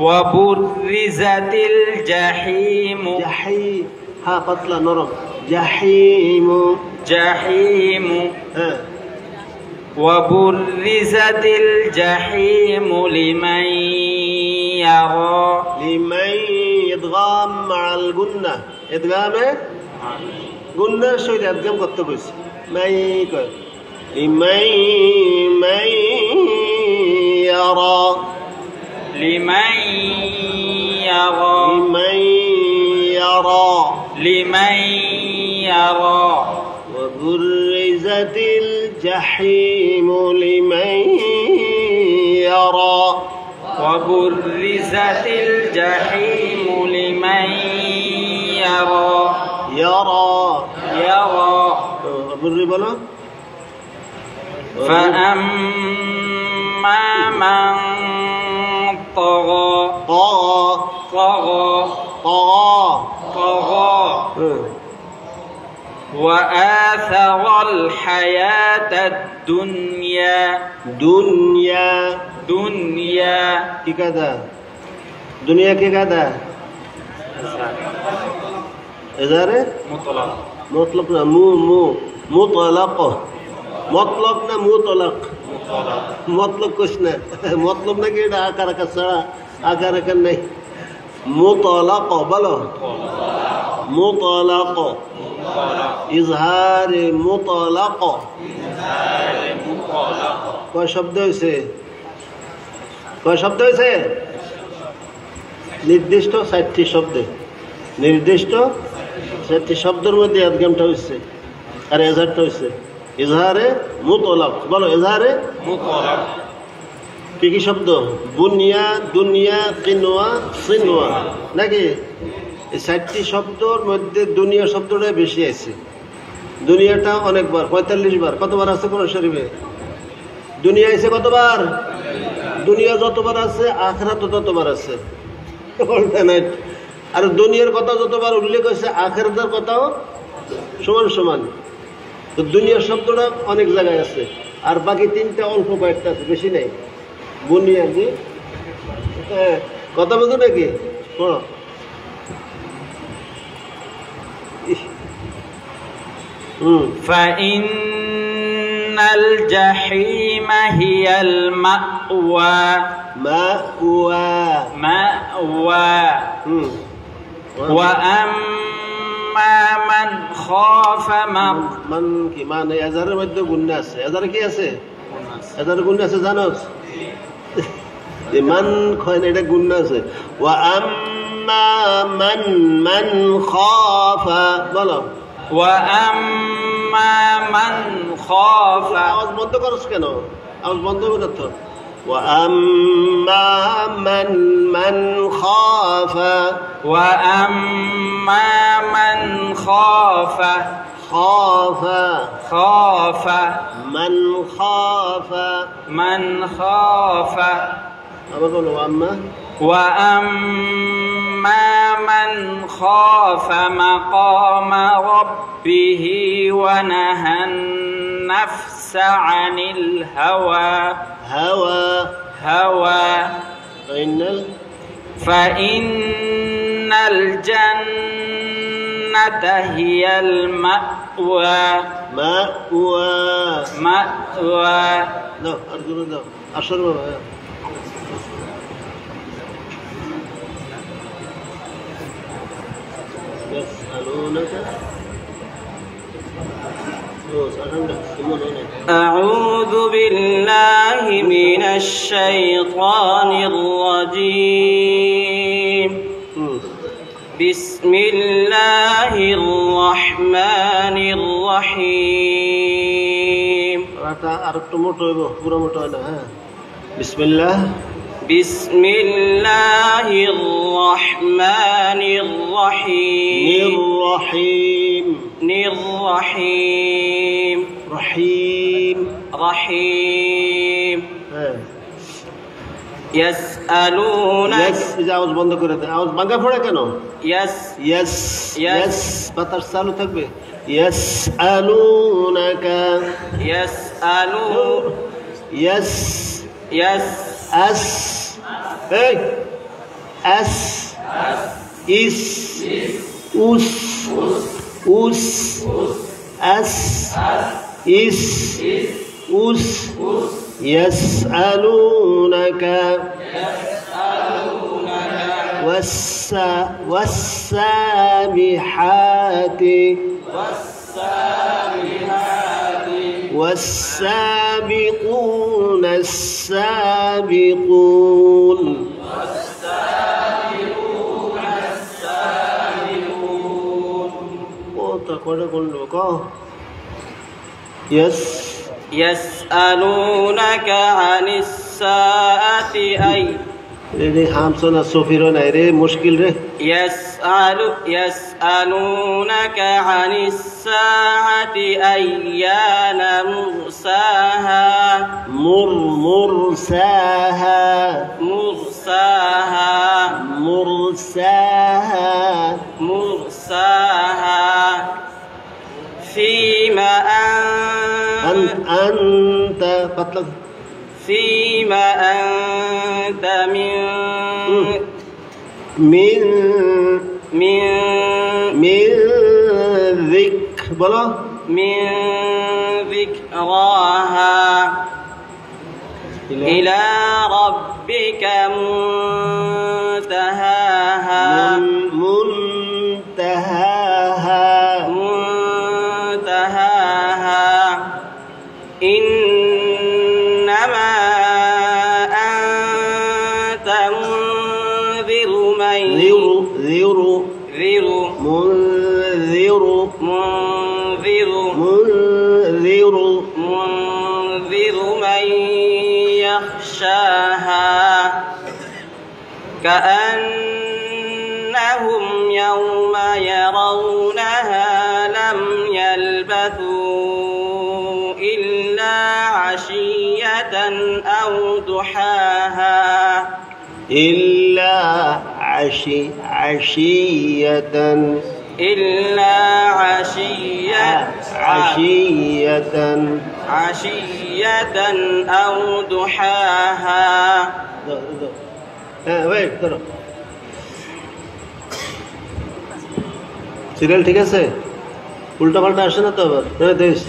وبرزت الجحيم জাহিম হ্যাঁ পাতলা নরম জাহিম جحيم হ্যাঁ وبرزت الجحيم لمن يرى لمن يدغام مع الجنة إدغامه قلنا شو اللي أدغام قد تقول ما يقول لمن يرى لمن يرى لمن يرى لمن يرى وبرزت الجحيم لمن يرى وبرزت الجحيم لمن يرى يرى يرى بري بلا فأما من طغى طغى طغى طغى طغى وآثر الحياة الدنيا دنيا دنيا কি কাদা দুনিয়া কি কাদা এজারে مطلق মতলব না মু মুতলাক মতলব না মুতলাক মতলব কুছ না মতলব না কি এটা আকার আকার ছাড়া আকার আকার নাই মুতলাক বলো মুতলাক ইজহার মুতলাক কয় শব্দ হয়েছে নির্দিষ্ট 60টি শব্দে নির্দিষ্ট 60টি শব্দের মধ্যে আদগামটা হয়েছে আর এজাহারটা হয়েছে ইজহারে মুতলাক বলো ইজহারে مطلق কি কি শব্দ বুনিয়া দুনিয়া কিনোয়া সিনোয়া নাকি এই 60টি শব্দর মধ্যে দুনিয়া শব্দটা বেশি আছে দুনিয়াটা অনেকবার 45 বার কতবার আছে কোন শরীফে দুনিয়া আছে কতবার দুনিয়া যতবার আছে আখিরাত ততবার আছে অল্টারনেট আর দুনিয়ার কথা যতবার উল্লেখ হয়েছে আখিরাতের কথাও সমান সমান তো দুনিয়ার শব্দটা অনেক জায়গায় আছে আর বাকি তিনটা অল্প কয়েকটা আছে বেশি নেই বুনিয়া কি হ্যাঁ কথা বলতো নাকি শোনো فإن الجحيم هي المأوى مأوى وأما من خاف মান কি মানে এজারের মধ্যে গুণ আছে এজারে কি আছে এজারে গুণ আছে জানোস যে মান কয় না এটা গুণ আছে ওয়া আম্মা মান খাফা বলো وأما من خاف আওয়াজ বন্ধ করছ কেন আওয়াজ বন্ধ করে তো وأما من خاف وأما من خاف خاف خاف من خاف من خاف আবার বলো আম্মা وأما من خاف مقام ربه ونهى النفس عن الهوى هوى فإن الجنة هي المأوى مأوى দাও আর গুলো দাও আসর বাবা يسألونك أعوذ بالله من الشيطان الرجيم بسم الله الرحمن الرحيم بسم الله بسم الله الرحمن الرحيم الرحيم الرحيم رحيم رحيم يسألونك ইয়েস এই যে আওয়াজ বন্ধ করে দেয় আওয়াজ ভাঙা পড়ে কেন يس ইয়েস Yes. ইয়েস বাতাস চালু থাকবে ইয়াসআলুনাকা يسألو ইয়েস يس আস এই আস ইস উস উস আস ইস উস ইয়াসআলুনাকা والسابحات والسابقون السابقون يس يسألونك عن الساعة أي রে হামসনা সফিরো নাই রে মুশকিল রে يسألونك عن الساعة أيان مرساها مرساها مرساها مرساها مرساها فيما أنت فطلق فيما أنت من ذكر بلا من ذكراها إلى ربك منتهاها منتهاها إنما أنت منذر من منذر من يخشاها كأنهم يوم يرونها لم يلبثوا إلا عشية أو ضحاها إلا عشية إلا عشية أو ضحاها ওয়েট ধরো সিরিয়াল ঠিক আছে উল্টা পাল্টা আসে না তো আবার দেশ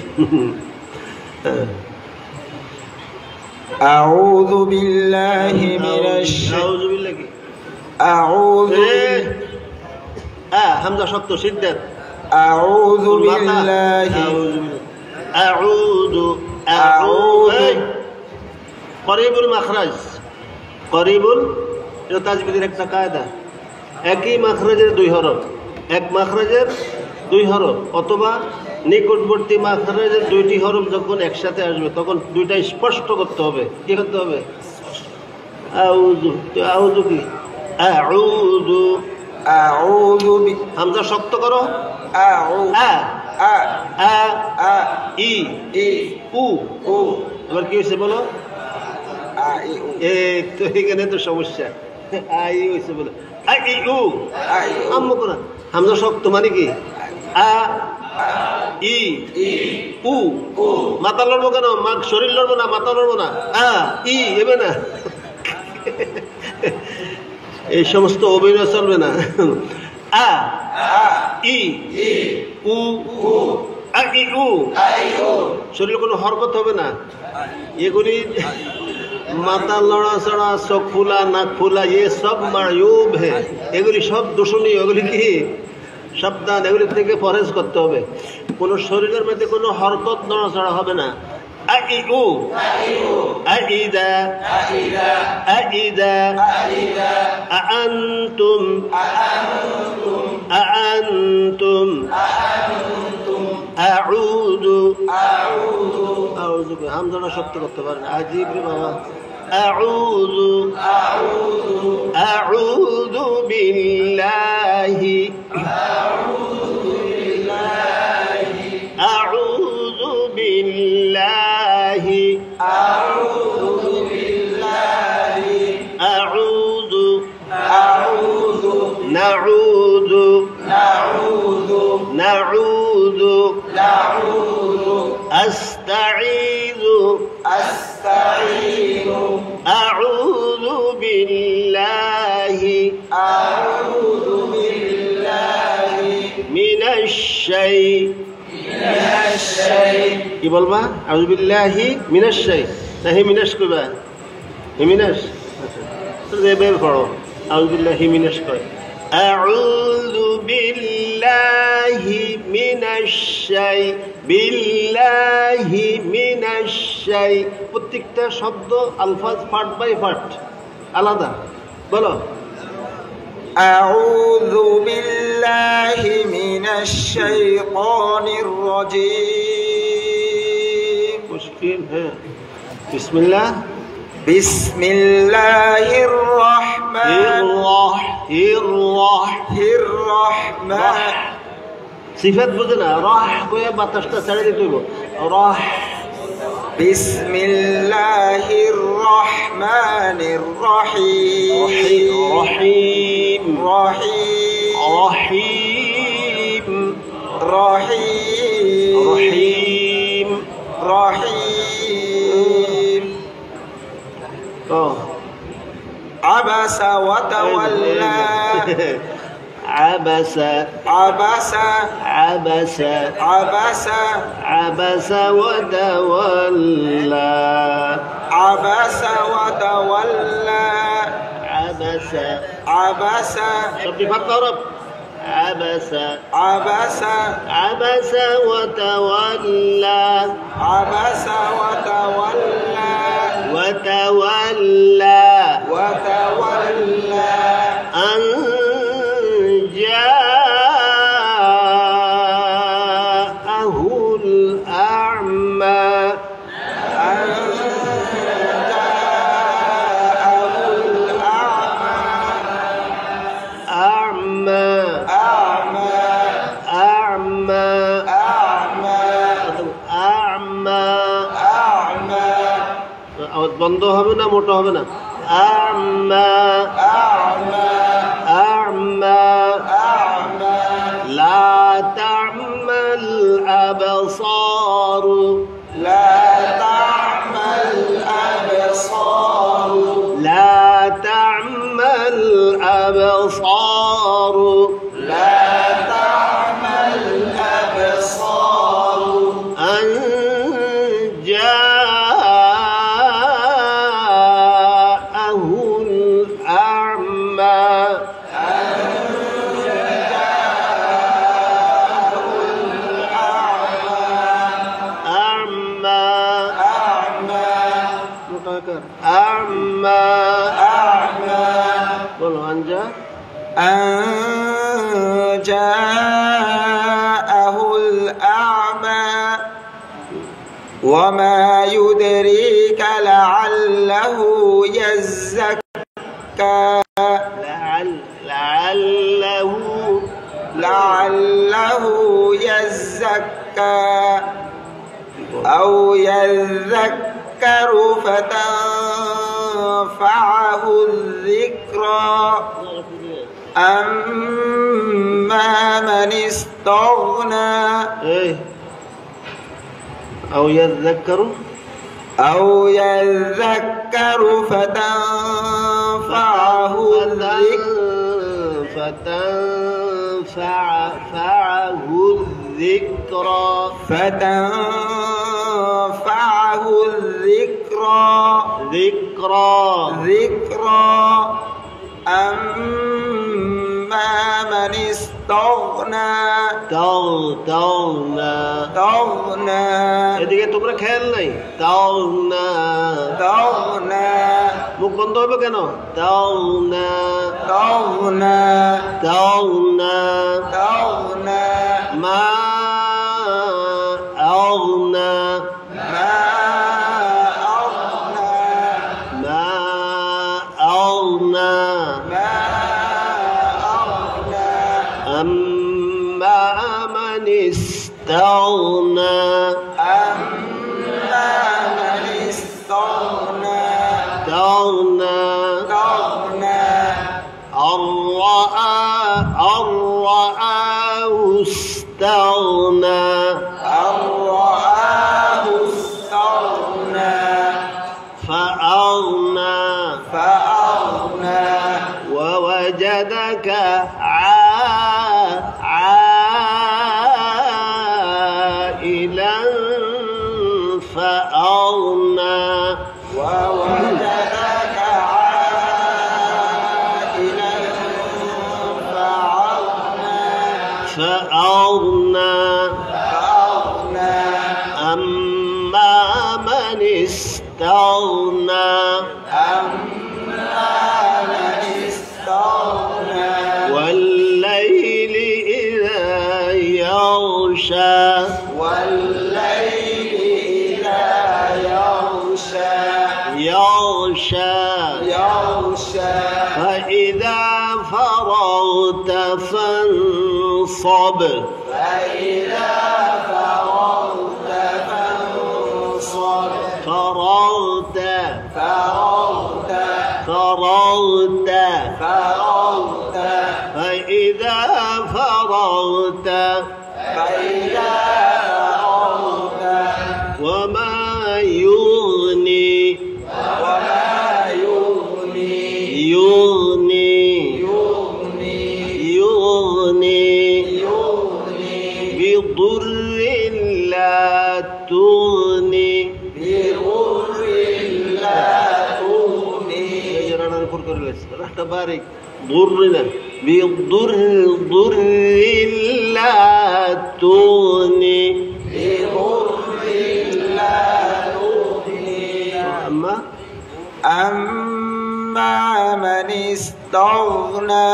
أعوذ بالله من আউযু বিল্লাহি أعوذ হামজা শক্ত সিদ্ধাত أعوذ بالله আউযু করিবুল মাখরাজ করিবুল এটা তাজবিদের একটা কায়দা একই মাখরাজের দুই হরফ এক মাখরাজের দুই হরফ অথবা নিকটবর্তী মাখরাজের দুইটি হরফ যখন একসাথে আসবে তখন দুইটাই স্পষ্ট করতে হবে কি করতে হবে আউযু আউযু কি আউযু أعوذ হামজা শক্ত করো أعوذ ই উ এবার কি হয়েছে বলো তো এখানে তো সমস্যা আই হয়েছে বলো আই উ আম্মু কোন হামজা শক্ত মানে কি ই উ মাথা লড়বো কেন শরীর লড়বো না মাথা লড়বো না ই এবে না এই সমস্ত অভিনয় চলবে না ই উ শরীর কোনো হরকত হবে না এগুলি মাথা লড়াচড়া চোখ ফুলা নাক ফুলা এ সব মায়ুব হে এগুলি সব দূষণীয় এগুলি কি সাবধান এগুলি থেকে পরহেজ করতে হবে কোনো শরীরের মধ্যে কোনো হরকত নড়াচড়া হবে না أإذا أأنتم أعوذ হামজা শক্ত করতে পারেন আজীব রে বাবা أعوذ بالله أستعيذ أستعين أعوذ بالله من الشيء কি বলবা আউযু বিল্লাহি মিনাশ শাই নাহি মিনাশ কইবা হি মিনাশ তো দেবের পড়ো আউযু বিল্লাহি মিনাশ কয় আউযু বিল্লাহি মিনাশ শাই বিল্লাহি মিনাশ শাই প্রত্যেকটা শব্দ আলফাজ পার্ট বাই পার্ট আলাদা বলো أعوذ بالله من الشيطان الرجيم مشكل ها بسم الله بسم الله الرحمن الرحمن صفات بدنا راح كويا باتشتا سالي ديتو راح بسم الله الرحمن الرحيم رحيم رحيم رحيم رحيم رحيم رحيم عبس وتولى عبس عبس عبس عبس عبس وتولى عبس وتولى عبس عبس شوفي فكر عبس عبس عبس وتولى عبس وتولى وتولى وتولى أن جاءه الأعمى أن جاءه الأعمى أعمى أعمى أعمى أعمى أعمى أعمى বন্ধ হবে না মোটা হবে না أعمى أعمى أعمى أعمى لا تعمى الأبصار لا تعمى الأبصار لا تعمى الأبصار لا تعمى الأبصار أن جاءه الأعمى أعمى أعمى বলো আনজা أن جاءه الأعمى وما يدريك لعله يزكى لعله يزكى أو يذكر فتنفعه الذكرى أما من استغنى أو يذكر فتنفعه الذكرى فتنفعه الذكرى فتنفعه الذكرى ذكرى أما من استغنى تغنى এদিকে তোমরা খেয়াল নাই تغنى মুখ বন্ধ হবে কেন تغنى ما أغنى ما أغنى أما من استغنى تغنى أن رآه استغنى فأغنى ووجدك عائلا فأغنى أما من استغنى والليل إذا يغشى يغشى فإذا فرغت فانصب فرغت فإذا فرغت وما يغني بضر لا تغني تبارك ضرنا بضر لا تغني أما من استغنى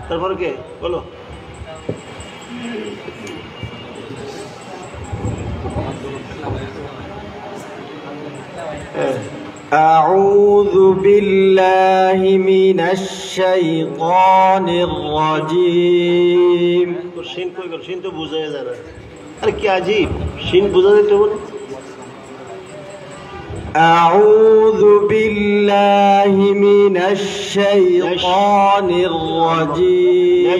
তারপরে কে বলো أعوذ بالله من الشيطان الرجيم শিন কই গেল শিন তো বুঝাই যায় না আরে কি আজীব শিন বুঝা যায় তো বল أعوذ بالله من الشيطان الرجيم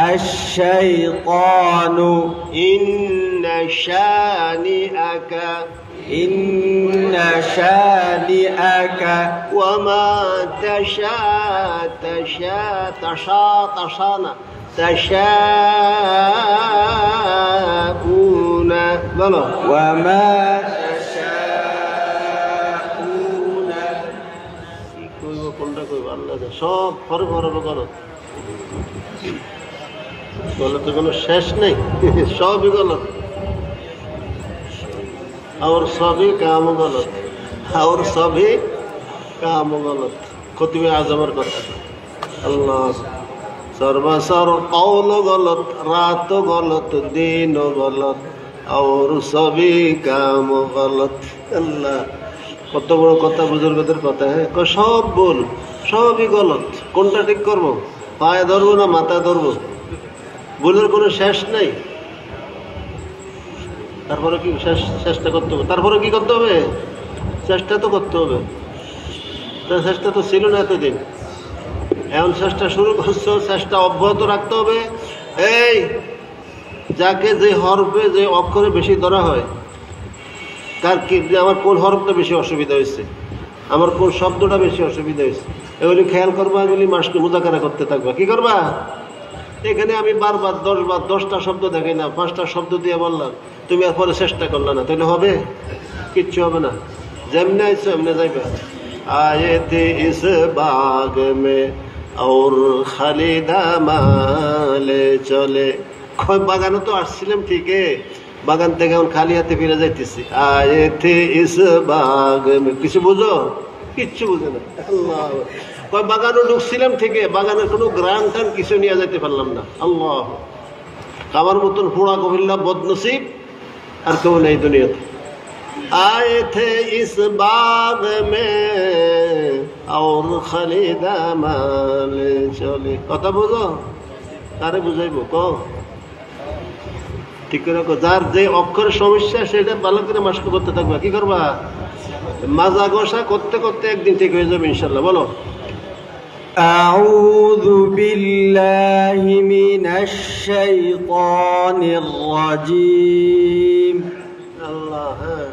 الشيطان إن شانئك وما تشاءون وما সব ফরে ফরে গলত গলত কোনো শেষ নেই সবই গলত और सभी काम गलत और सभी काम गलत खुतबे आजमर कथा अल्लाह सर्वसर कौल गलत रात गलत दिन गलत और सभी काम गलत अल्लाह কত বড় কথা বুজুর্গদের কথা হ্যাঁ সব বল সবই গলত কোনটা ঠিক করবো পায়ে ধরবো না মাথায় ধরবো ভুলের কোনো শেষ নাই তারপরে কি চেষ্টা করতে হবে তারপরে কি করতে হবে চেষ্টা তো করতে হবে চেষ্টা তো ছিল না এতদিন এখন চেষ্টা শুরু করছো চেষ্টা অব্যাহত রাখতে হবে এই যাকে যে হরফে যে অক্ষরে বেশি ধরা হয় তার কি আমার কোন হরফটা বেশি অসুবিধা হয়েছে আমার কোন শব্দটা বেশি অসুবিধা হয়েছে এগুলি খেয়াল করবা এগুলি মাসকে মুজাকারা করতে থাকবা কি করবা এখানে আমি বারবার 10টা শব্দ দেখাই না 5টা শব্দ দিয়ে বললাম তুমি এরপরে চেষ্টা করলে না তাহলে হবে কিচ্ছু হবে না যেমনি আইছো এমনি যাইবা आए थे इस बाग में और খালিদা মালে চলে বাগানে তো আসছিলাম ঠিকই বাগান থেকে এখন খালি হাতে ফিরে যাইতেছি আয়ে থে ইস বাগ মে কিছু বুঝো কিচ্ছু বুঝে না আল্লাহ কয় বাগানে ঢুকছিলাম ঠিকই বাগানের কোনো গ্রান টান কিছু নিয়ে যাইতে পারলাম না আল্লাহ আমার মতন হুড়া কবিল্লা বদনসিব আর কেউ নেই দুনিয়াতে आए थे इस बाग में और খালিদা মালে চলে কথা বুঝো তারে বুঝাইবো ক ঠিক করে যার যে অক্ষর সমস্যা সেটা ভালো করে মাস্ক করতে থাকবা কি করবা মাজা ঘষা করতে করতে একদিন ঠিক হয়ে যাবে ইনশাল্লাহ বলো أعوذ بالله من الشيطان الرجيم الله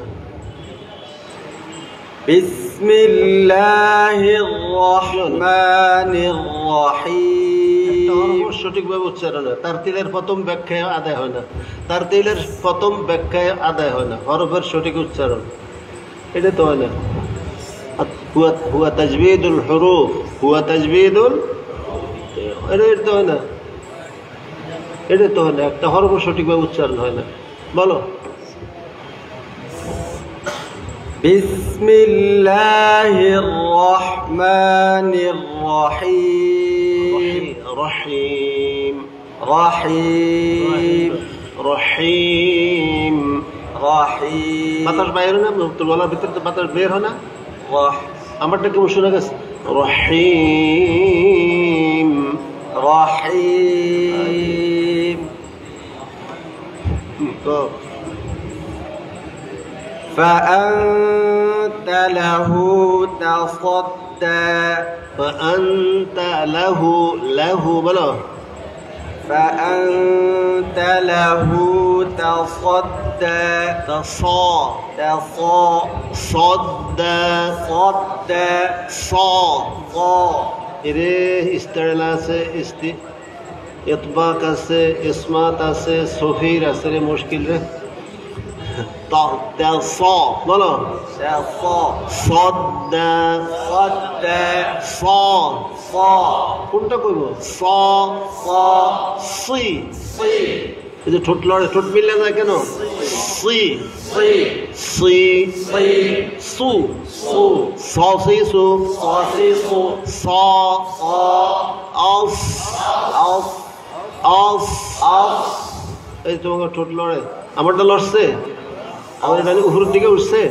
بسم الله الرحمن الرحيم সঠিকভাবে উচ্চারণ হয় তারতিলের প্রথম ব্যাখ্যায় আদায় হয় না তারতিলের প্রথম ব্যাখ্যায় আদায় হয় না হরফের সঠিক উচ্চারণ এটা তো হয় না হুয়া তাজবিদুল হুরুফ হুয়া তাজবিদুল এটা তো হয় না এটা তো হয় না একটা হরফ সঠিকভাবে উচ্চারণ হয় না বলো بسم الله الرحمن الرحيم رحيم رحيم رحيم رحيم বাতাস বাইরে না তোর গলার ভিতরে তো বাতাস বের হয় না رح আমারটা কেমন শোনা গেছে রহিম رحيم فأنت له تصدى فأنت له بلا فأنت له تصدى تصا صد صا এরে ইস্তারেলা আছে ইতবাক আছে ইসমাত আছে সফির আছে রে মুশকিল রে তা বলো صد কোনটা করবো সি এই যে ঠোঁট লড়ে ঠোঁট মিললে যায় কেন সি সি সু সি সু স এই তোমাকে ঠোঁট লড়ে আমারটা লড়ছে আমার এটা উপরের দিকে উঠছে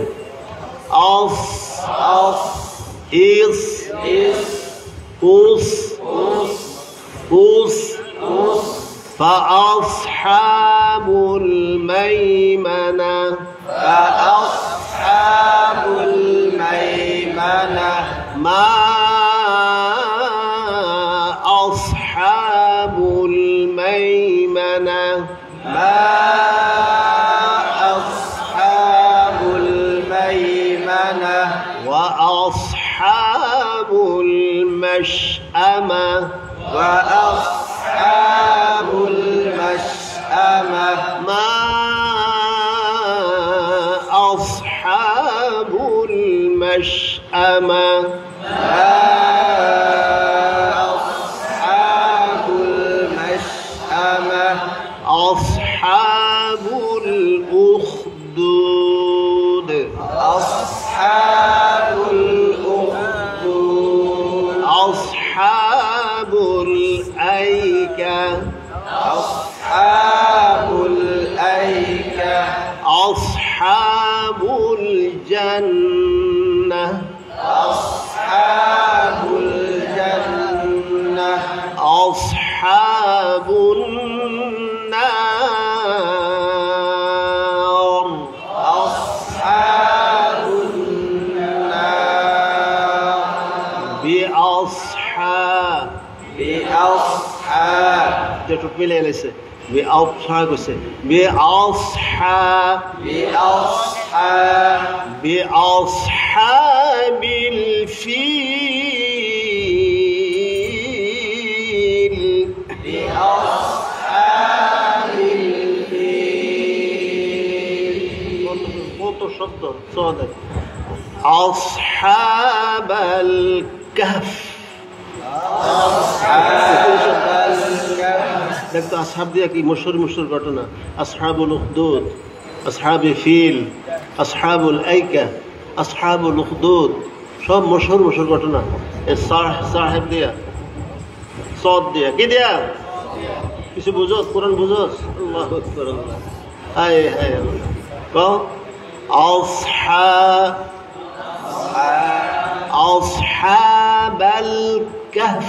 فأصحاب الميمنة ما أصحاب الميمنة وأصحاب المشأمة ما أصحاب المشأمة أصحاب الأخدود أصحاب الأيكة أصحاب الجنة أصحاب النار بأصحاب ঠোঁট মিলে এলেছে بأصحاب কইছে بأصحاب الفيل কত শব্দ সদে أصحاب الكهف দেখতো আসহাব দিয়া কি মশহুর ঘটনা আসহাবুল উখদুদ আসহাবে ফিল আসহাবুল আইকা আসহাবুল উখদুদ সব মশহুর ঘটনা এ সাহেব দিয়া সদ দিয়া কি দিয়া কিছু বুঝোস কোরআন বুঝোস আল্লাহু আকবার আল্লাহ হায় হায় আল্লাহ কও আসহাবাল কাহফ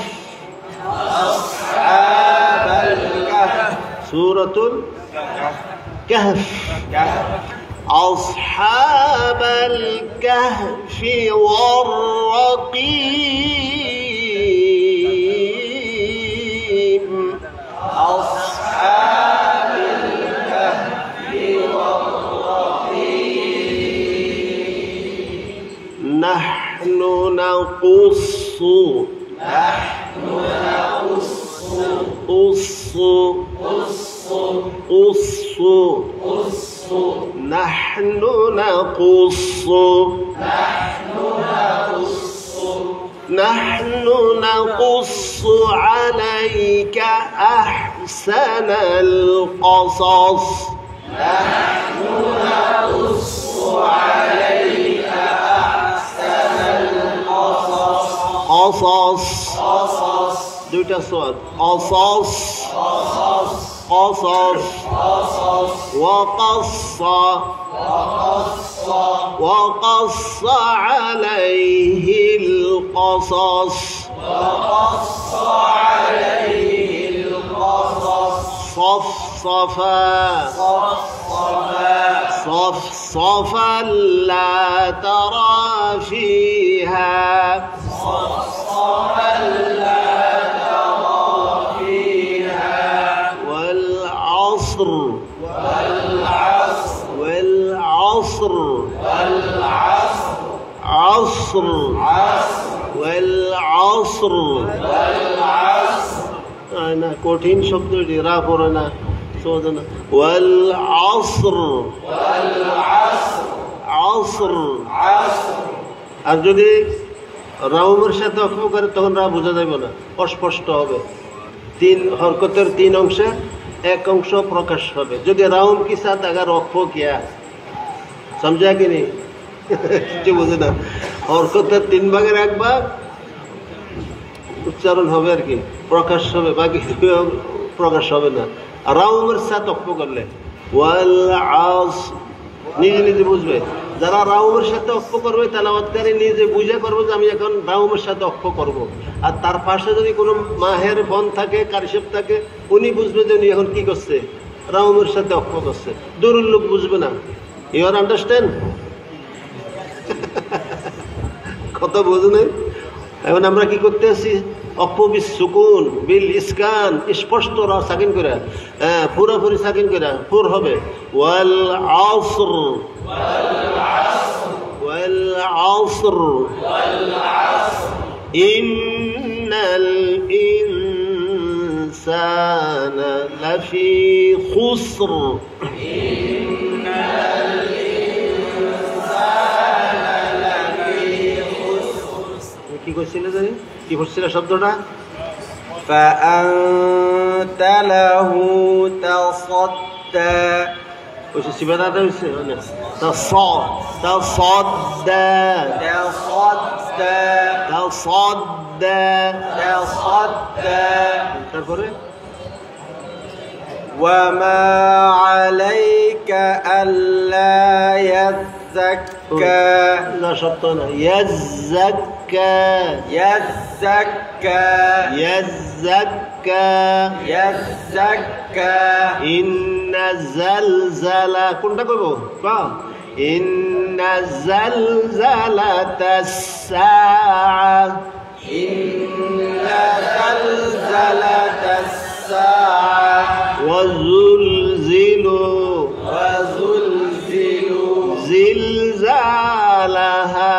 سورة الكهف أصحاب الكهف والرقيم نحن نقص عليك أحسن القصص قصص দুইটা সোয়াল قصص وقص عليه القصص صفصفا لا ترى فيها والعصر أنا كوتين شبد রা পড়ে না সোজা না والعصر আর যদি রাউমের সাথে অক্ষ করে তখন রা বোঝা যাবে না, অস্পষ্ট হবে। তিন হরকতের তিন অংশে এক অংশ প্রকাশ হবে। যদি রাউম কি সাথ अगर অক্ষ কিয়া समझा कि नहीं কিছু বুঝে না। হরকতের তিন ভাগের এক ভাগ উচ্চারণ হবে আর কি, প্রকাশ হবে, বাকি প্রকাশ হবে না। রাউমের সাথে অক্ষ করলে ওয়াল আস নিজে নিজে বুঝবে। যারা রাউমের সাথে অক্ষ করবে তেলাওয়াতকারী নিজে বুঝে করবে যে আমি এখন রাউমের সাথে অক্ষ করব। আর তার পাশে যদি কোনো মাহের বন থাকে, কারিশেপ থাকে, উনি বুঝবে যে উনি এখন কি করছে, রাউমের সাথে অক্ষ করছে। দূরের লোক বুঝবে না। You are understand? কথা বোঝেন? এখন আমরা কি করতে আছি? অক্ষ বিল সুকুন বিল ইসকান, স্পষ্ট রা সাকিন করে, পুরোপুরি সাকিন করে পুর হবে। ওয়াল আসর ইন্নাল ইনসানা লাফি খুসর। কি কইছিল জানি, কি পড়ছিল শব্দটা? فأنت له تصدى ওই সিবাদাটা হইছে মানে تصدى তারপরে وما عليك ألا يزكى না শব্দ না, يزكى إن زلزلة কোনটা কইব বা إن زلزلة الساعة وزلزلوا زلزالها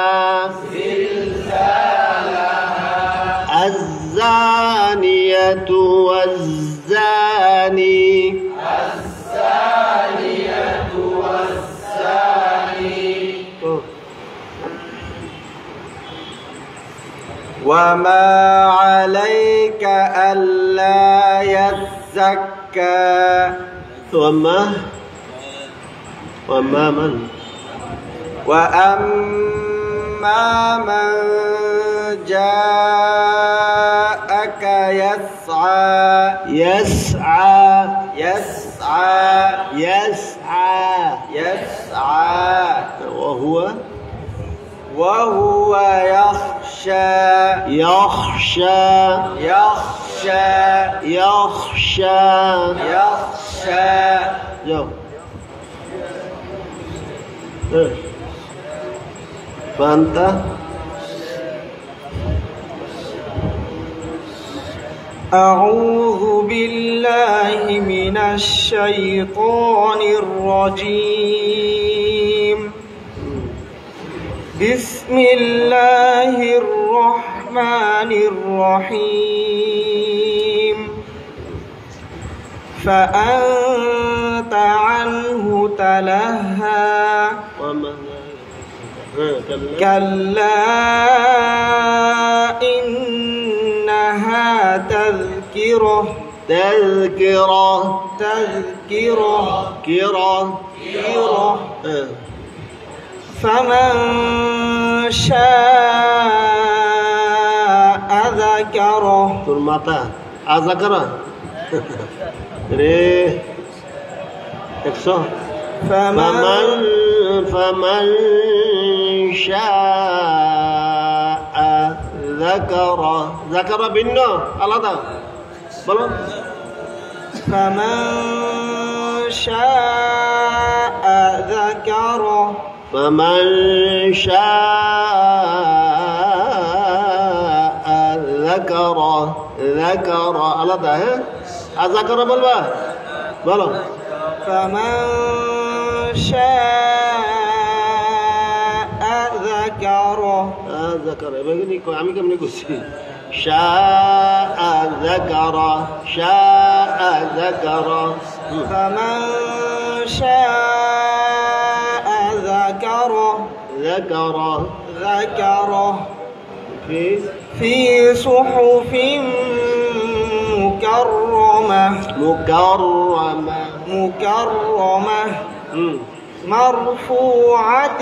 الزانية والزاني وما عليك ألا يزكى وأما من جاءك يسعى وهو يخشى जाओ فأنت أعوذ بالله من الشيطان الرجيم بسم الله الرحمن الرحمن الرحيم فأنت عنه تلهى كلا إنها تذكرة فمن شاء ذكره তোর মাথা আযাকারা রে দেখছো فمن شاء ذكر ভিন্ন আলাদা বলো فمن شاء ذكره فمن شاء ذكر আলাদা হ্যাঁ আযাকার বলবা বলো فمن شاء ذكره ذكر এবারে আমি কেমনে কইছি شاء ذكر فمن شاء ذكره في صحف مكرمة مرفوعة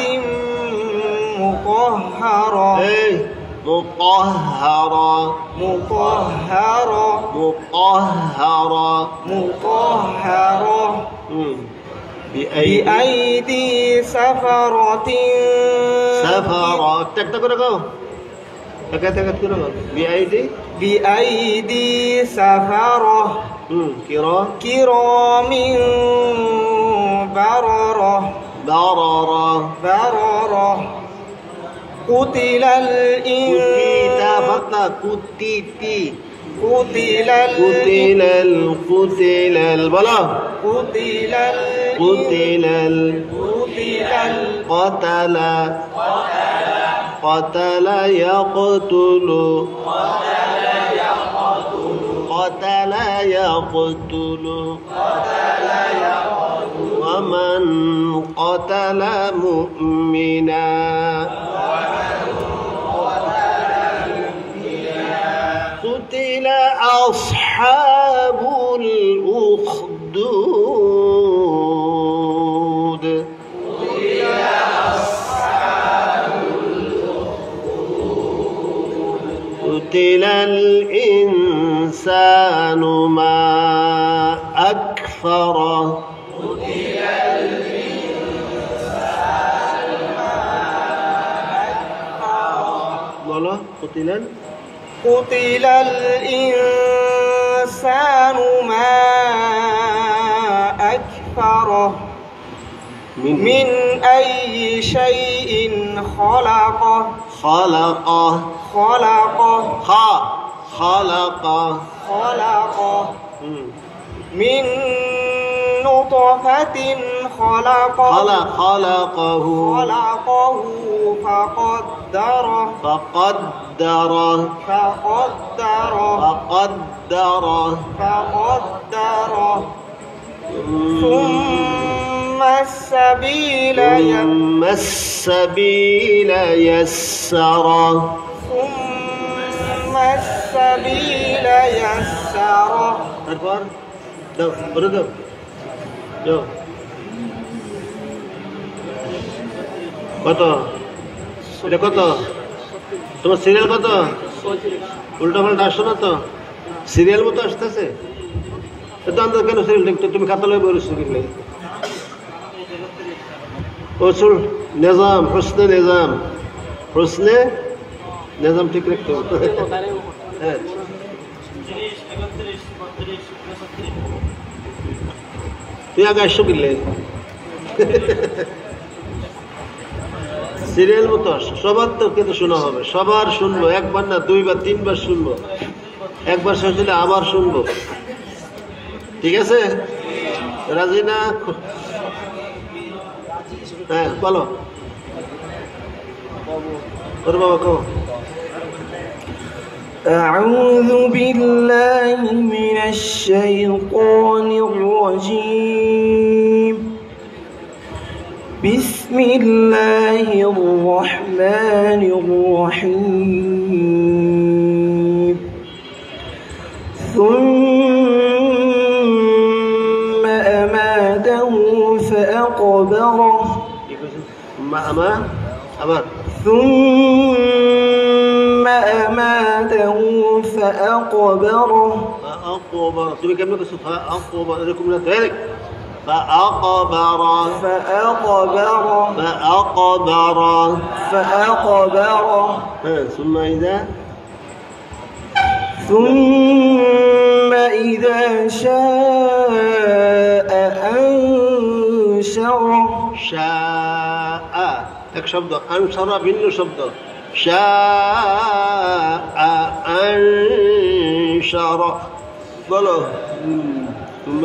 مطهرة بأيدي سفرة بأيدي سفرة كرام بررة قتل قتل يقتل ومن قتل مؤمنا قتل أصحاب الأخدود قتل الإنسان ما أكفره قتل الإنسان ما أكفره من أي شيء خلقه من نطفة خلقه فقدره ثم السبيل يسره তারপর দাও বলে দাও কত এটা কত তোমার সিরিয়াল কত উল্টা পাল্টা আসছো না তো সিরিয়াল মতো আসতেছে তো আন্দাজ কেন সিরিয়াল দেখতো তুমি খাতা লয়ে বলেছো কিনলে উসুল নিজাম হুসনে নিজাম ঠিক রাখতে হবে হ্যাঁ তুই আগে আসছো কিনলে সিরিয়াল মতো আসছো সবার তো কিন্তু শোনা হবে সবার শুনবো একবার না দুইবার তিনবার শুনবো একবার শেষ হলে আবার শুনবো ঠিক আছে রাজি না হ্যাঁ বলো তোর বাবা কো أعوذ بالله من الشيطان الرجيم. بسم الله الرحمن الرحيم. ثم أماته فأقبره. ثم أماته فأقبره. তুমি কেমন কিছু এরকম না ذلك فأقبر ثم إذا شاء أنشره. شاء এক শব্দ, আনসারা ভিন্ন শব্দ। شاء أنشر বলো। ثم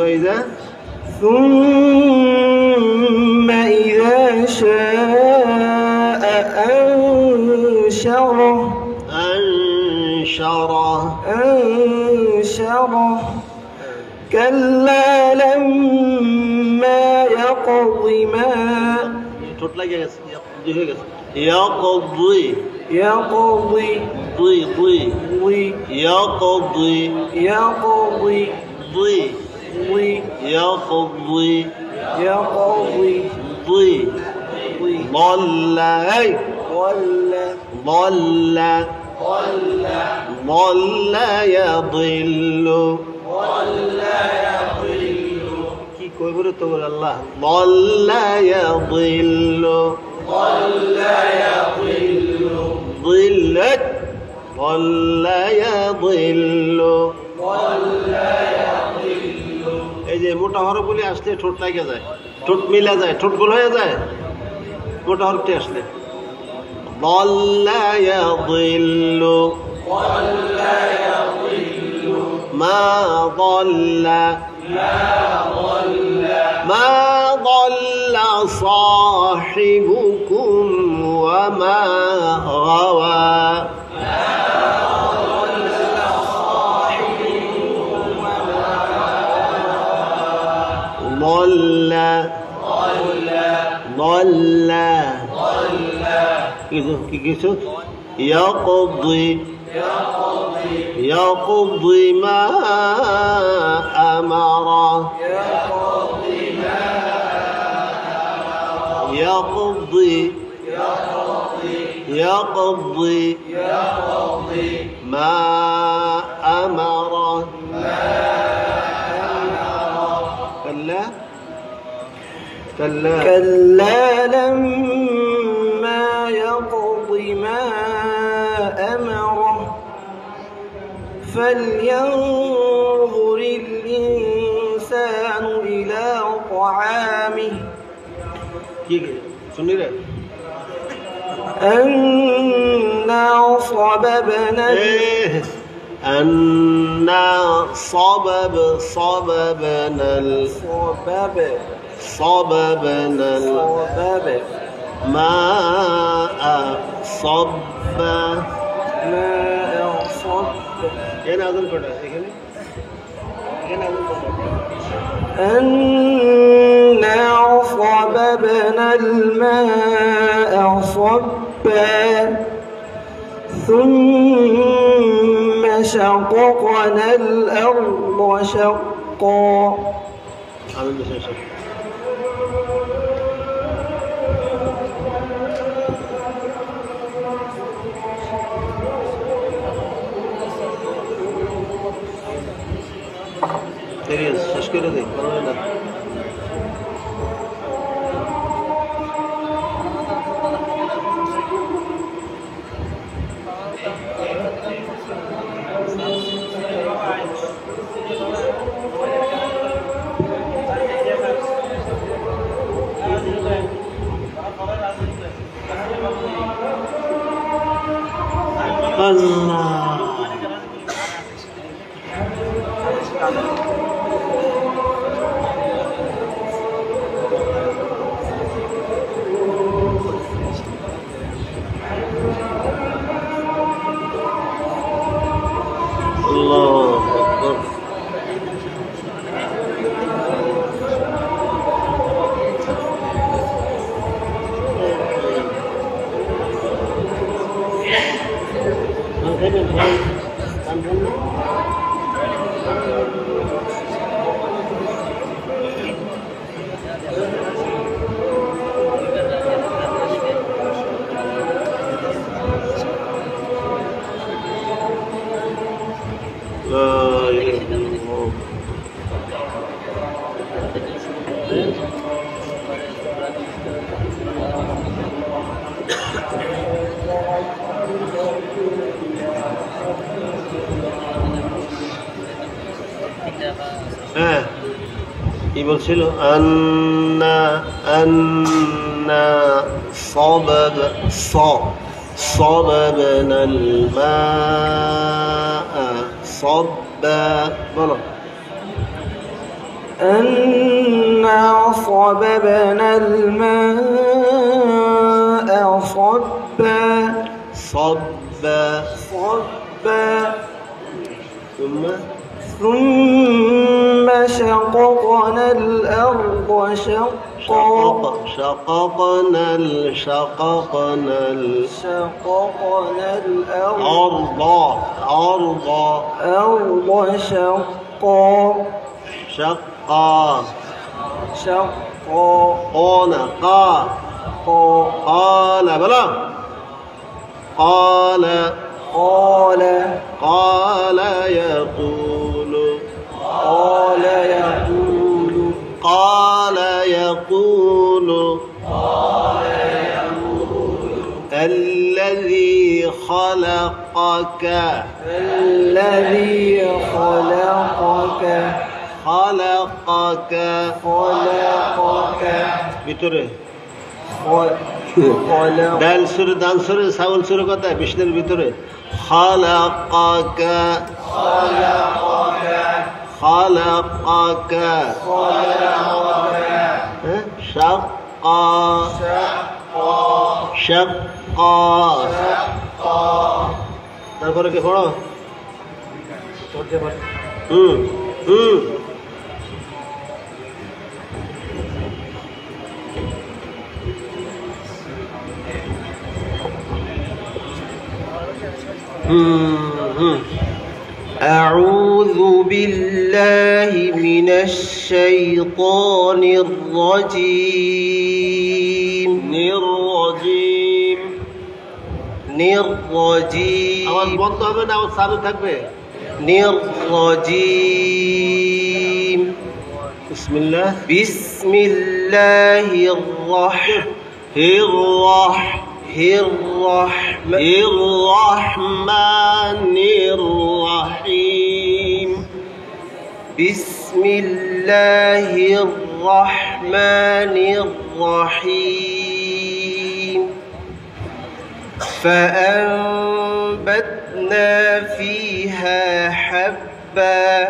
إذا شاء أنشره. كلا لما يقض ما ঠোঁট লাগিয়ে গেছে, হয়ে গেছে। يقضي يقضي ضل يضل কি কইব রে তো আল্লাহ। ضل يضل ضلت ضل يضل। এই যে মোটা হরফগুলি আসলে ঠোঁট লাগে যায়, ঠোঁট মিলা যায়, ঠোঁট গোল হয়ে যায় মোটা হরফটি আসলে। ضل يضل ما ضل صاحبكم وما غوى. ضل কি কিছু يقضي ما أمر. يقضي ما أمر. كلا لما يقض ما أمره فلينظر الإنسان إلى طعامه. أنا صببنا الماء صبا. أنا صببنا الماء صبا ثم شققنا الأرض شقا. শেষ করে দেয় না। আল্লাহ হ্যাঁ কি বলছিল আন্না আন্না সবাব صببنا الماء صبا বলো أنا صببنا الماء صبا صبا صبا ثم شققنا الأرض شقا شققنا الأرض شقا قال بلا قال يقول الذي خلقك ভিতরে ডাল সুরে দান সুরে সাউল সুরে কথা বিষ্ণুর ভিতরে خلقك شقا তারপরে কি পড়ো أعوذ بالله من الشيطان الرجيم আওয়াজ বন্ধ হবে না আওয়াজ চালু থাকবে الرجيم বিসমিল্লাহ بسم الله الرحمن الرحيم بسم الله الرحمن الرحيم فأنبتنا فيها حبا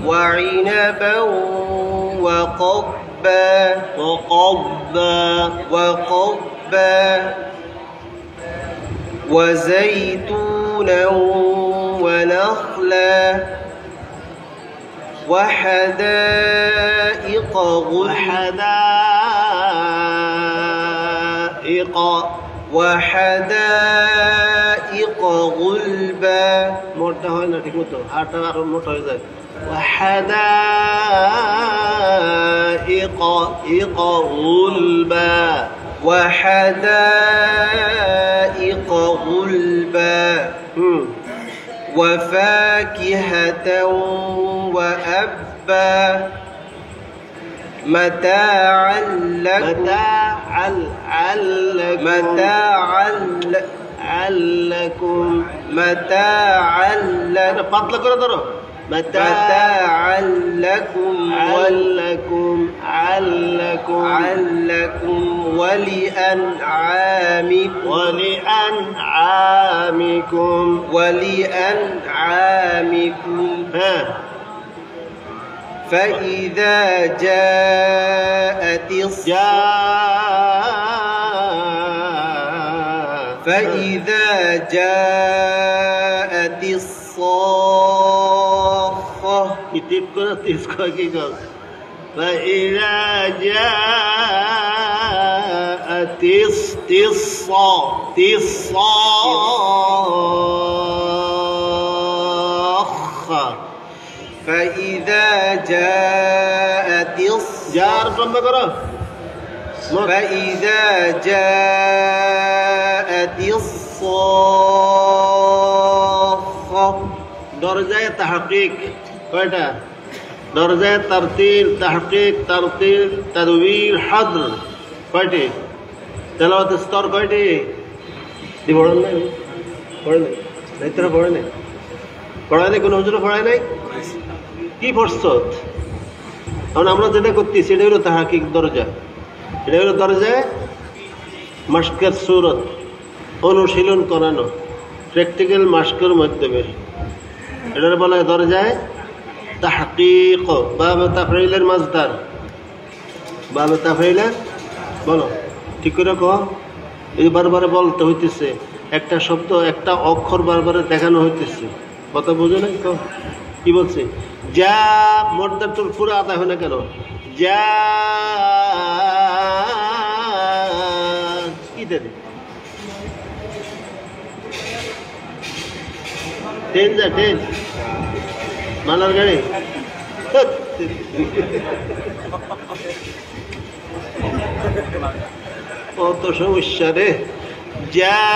وعنبا وقضبا وزيتونا ونخلا وحدائق غلبا মোটা হয় না ঠিক মতো হাড়টা আরো মোটা হয়ে যায় وحدائق غلبا وفاكهة وأبا متاعا لكم متاعا لكم ولأنعامكم فإذا جاءت الصاخة فإذا جاءت الصاخة فإذا جاءت فإذا جاءت الصاخة দরজায় তাহকিক কয়টা? দরজায় তারতিল, তাহকিক, তারতিল, তাদবীর, হাদ্র কয়টি? তেলাওয়াত স্তর কয়টি? পড়েন নাই? পড়ে নাই? দায়িত্বরা পড়ে নাই? পড়ায় নাই? কোনো হুজুরে পড়ায় নাই? কি পড়ছ? কারণ আমরা যেটা করতেছি এটা হলো তাহকিক দরজা। এটা হলো দরজায় মাশকের সুরত অনুশীলন করানো, প্র্যাকটিক্যাল মাশকের মাধ্যমে। এটার বলা হয় দরজায় তাহকিক। বাবে তাফঈলের মাজদার, বাবে তাফঈলের বলো ঠিক করে কও। এই বারবার বলতে হইতেছে, একটা শব্দ একটা অক্ষর বারবার দেখানো হইতেছে, কথা বুঝো নাই? কও কি বলছে? যা মর্দাতুল পুরো আদায় হয় না কেন? যা কি দেবে? ট্রেন যা, ট্রেন মালার গাড়ি কত সমস্যা রে। জাআতিস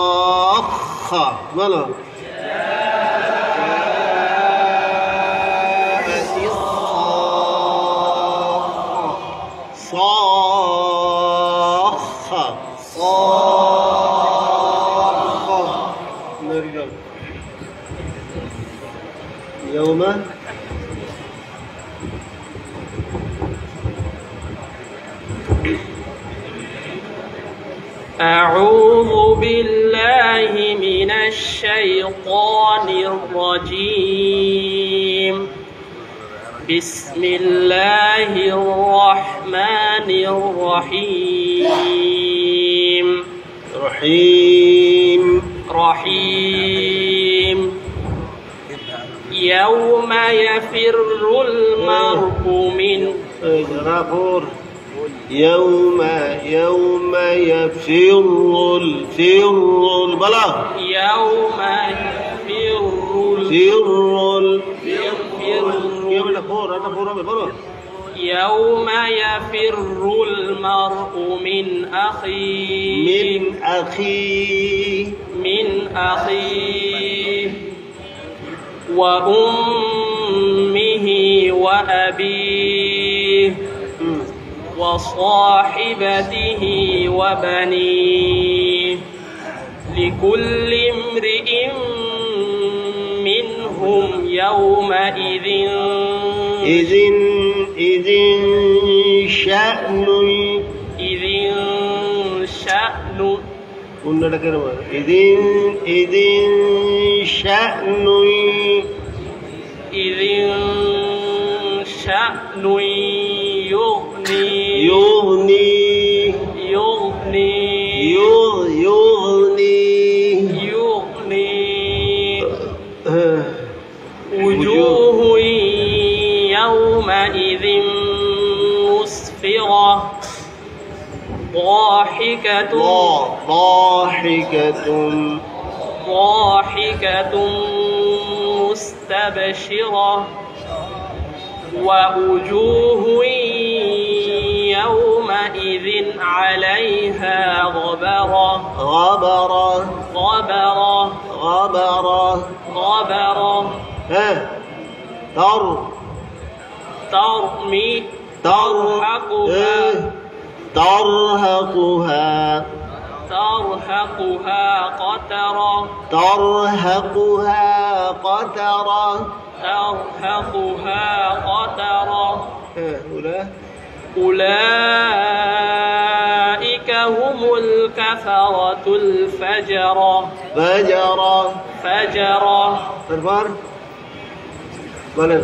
সাখা বলো। জাআতিস সাখা, সাখা নরম। ইয়াউমা أعوذ بالله من الشيطان الرجيم. بسم الله الرحمن الرحيم. رحيم يوم يفر المرء من يوم يفر بلا يوم يوم يفر المرء من أخيه وأمه وأبيه وصاحبته وبنيه لكل امرئ منهم يومئذ شأن يغني وجوه يومئذ مسفرة ضاحكة مستبشرة ووجوه يومئذ عليها غبرة ترهقها قترة أولئك هم الكفرة الفجرة তারপর বলেন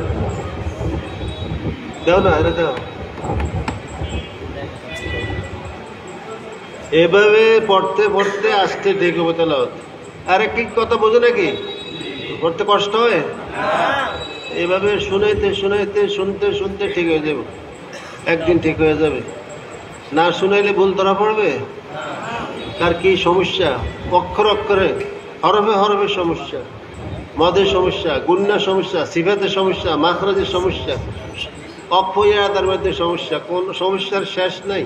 দাও না, এটা দাও। এভাবে পড়তে পড়তে আসতে ঠিক হবে তেলাওয়াত। আরে কি কথা বোঝো নাকি? পড়তে কষ্ট হয়? এভাবে শুনাইতে শুনতে শুনতে ঠিক হয়ে যাবে, একদিন ঠিক হয়ে যাবে। না শুনাইলে ভুল ধরা পড়বে। তার কি সমস্যা? অক্ষর অক্ষরে, হরফে হরফে সমস্যা, মদের সমস্যা, গুন্নার সমস্যা, সিফাতের সমস্যা, মাখরাজের সমস্যা, অক্ষয় তার মধ্যে সমস্যা, কোন সমস্যার শেষ নাই।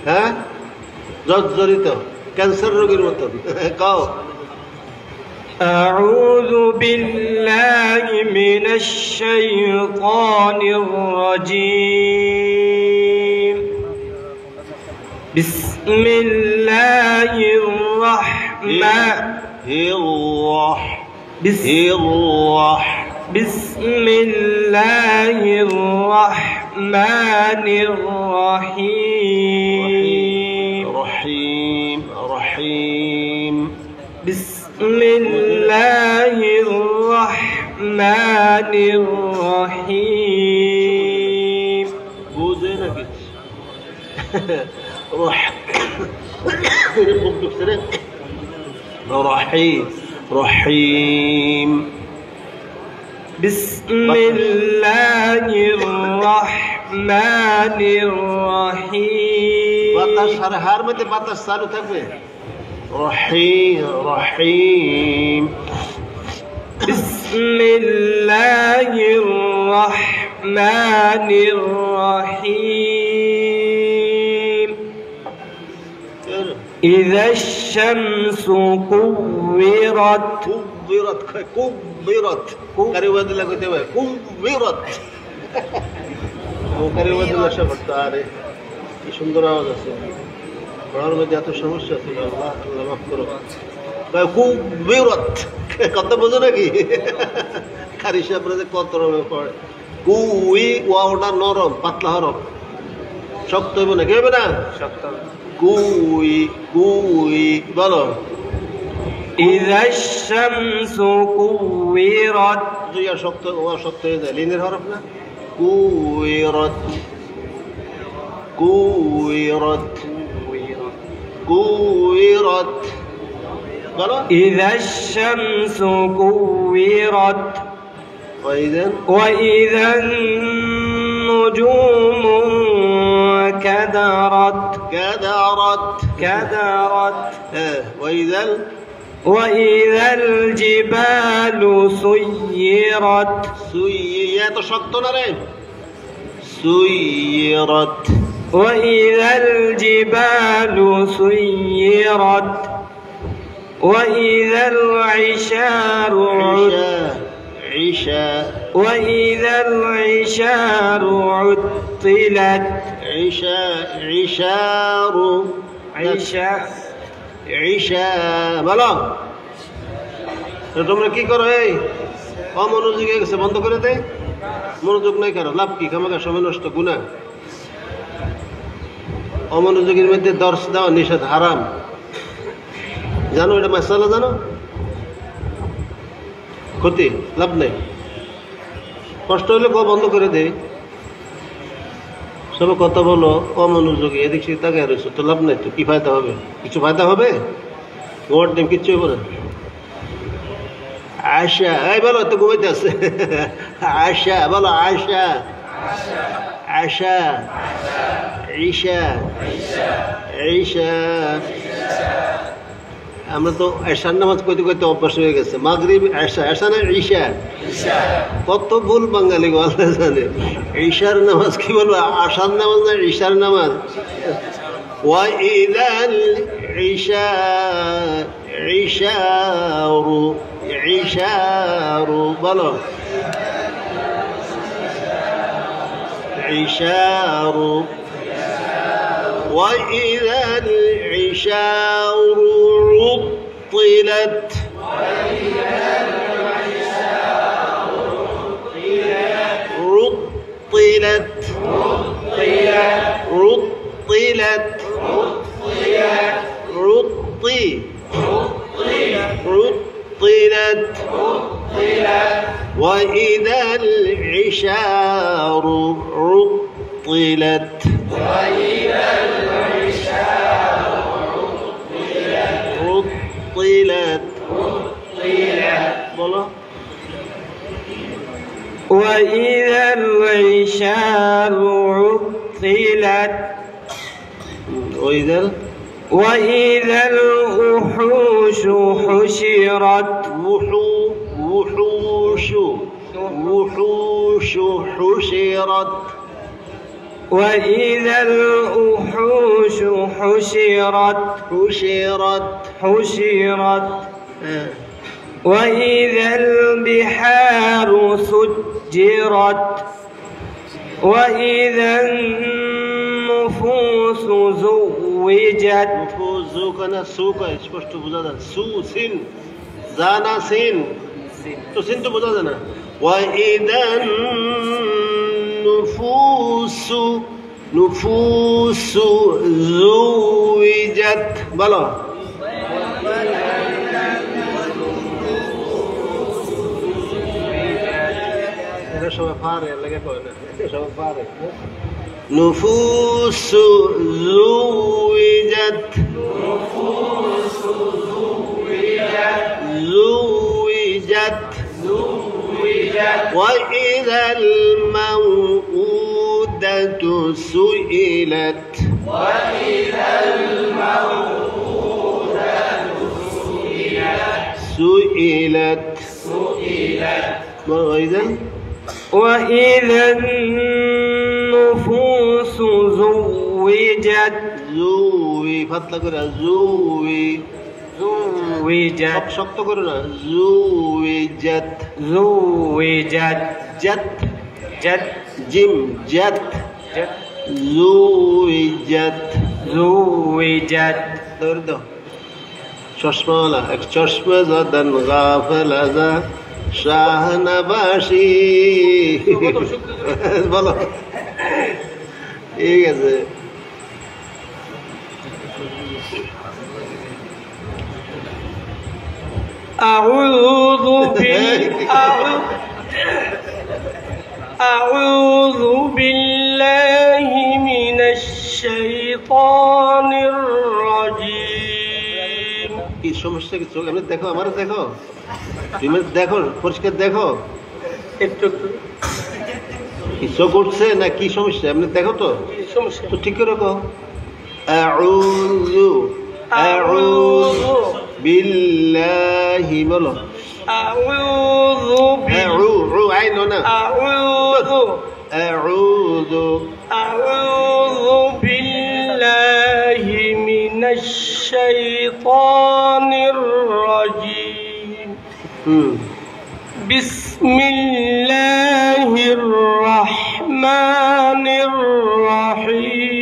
হ্যাঁ, জর্জরিত ক্যান্সার রোগীর মতন। কও أعوذ بالله من الشيطان الرجيم. بسم الله الرحمن بسم الله الرحمن الرحيم. بسم الله الرحمن الرحيم. বুঝে না কিছু। রহিম। بسم الله الرحمن الرحيم. বাতাস হার মধ্যে বাতাস চালু থাকবে। রহিম। بسم الله الرحمن الرحيم. إذا الشمس كورت. কি সুন্দর আওয়াজ আছে, পড়ার মধ্যে এত সমস্যা ছিল। আল্লাহ আল্লাহ মাফ করো। কুবিরত কথা বোঝো নাকি? কারি সাহেবরা যে কত রকমের পড়ে। কুই ওয়াওটা নরম পাতলা হরফ, শক্ত হইব না, কি হবে না? কুই কুই বলো। إذا الشمس كورت. ইয়া শক্ত, ওয়া শক্ত হয়ে যায়, লিনের হরফ না। কুইরত কুইরত কুইরত বলো। إذا الشمس كورت. وإذا النجوم كدرت. وإذا الجبال سيرت. এত শক্ত না রে। سيرت. وإذا الجبال سيرت. وإذا العشار وإذا العشار عطلت. বলো। তোমরা কি করো? এই অমনোযোগী হয়ে গেছে, বন্ধ করে দে। মনোযোগ নাই কারো, লাভ কি? খামাখা সময় নষ্ট, গুনাহ। অমনোযোগীর মধ্যে দর্শ দেওয়া নিষেধ, হারাম। জানো এটা মাসালা? জানো ক্ষতি, লাভ নাই। কষ্ট হলে বন্ধ করে দে। সব কথা বলো অমনোযোগী, এদিক সেদিক তাকায় রয়েছে, তো লাভ নাই। তো কি ফায়দা হবে? কিছু ফায়দা হবে? ওর টাইম কিচ্ছু হবে না। আশা, এই বলো, তো ঘুমাইতে আছে। আশা বলো, আশা আশা ঈশা ঈশা। আমরা তো এশার নামাজ কইতে কইতে অভ্যাস হয়ে গেছে। মাগরিব এশা, এশা না ঈশা। কত ভুল বাঙালি গো, আল্লাহ জানে। ঈশার নামাজ কি বলবো? আশার নামাজ না ঈশার নামাজ। ওয়াইদাল ঈশা ঈশারু ঈশারু বলো। ঈশারু। وإذا العشار عطلت. عطلت. وإذا العشار عطلت. বলো। وإذا العشار عطلت. وإذا الوحوش حشرت. الوحوش حشرت وإذا الوحوش حشرت وإذا البحار سجرت وإذا النفوس زوجت نفوس سوكا স্পষ্ট বোঝা যায় সু সিন জানা সিন তো সিন তো বোঝা যায় না وإذا النفوس زوجت বলো সবাই পারে লাগে কয় না সবাই পারে نفوس زوجت وإذا الموءودة سئلت وإذا النفوس زوجت زوي فضل كده زوجت شقت كده زوجت جت جيم جت زوجت درده চশমাওয়ালা এক চশমা জাদান গাফেল আজা শাহনাবাসী বলো ঠিক আছে أعوذ بالله من الشيطان الرجيم কি সমস্যা কি চোখ এমনি দেখো আমার দেখো তুমি দেখো পরিষ্কার দেখো একটু কি চোখ উঠছে না কি সমস্যা এমনি দেখো তো সমস্যা তো ঠিক করে কো আউযু বিল্লাহি বলো أعوذ عينه نعم أعوذ بالله من الشيطان الرجيم بسم الله الرحمن الرحيم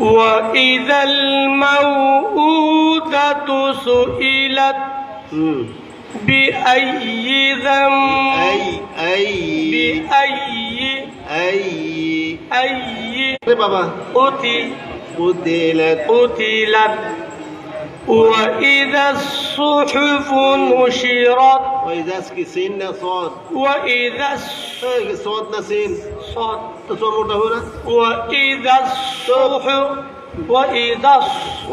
وإذا الموءودة سئلت بأي ذنب بابا قتلت وإذا الصحف نشرت وإذا سين صاد وإذا صاد نسين صاد تصور هنا وإذا الصحف وإذا الصحف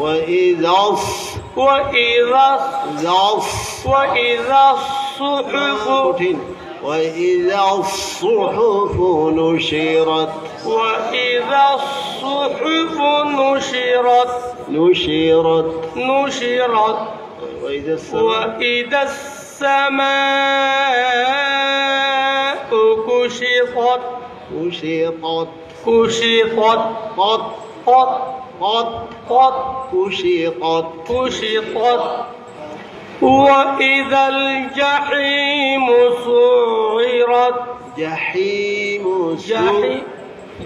وإذا الصحف نشرت وإذا الصحف نشرت وإذا السماء كشطت كشطت وإذا الجحيم سعرت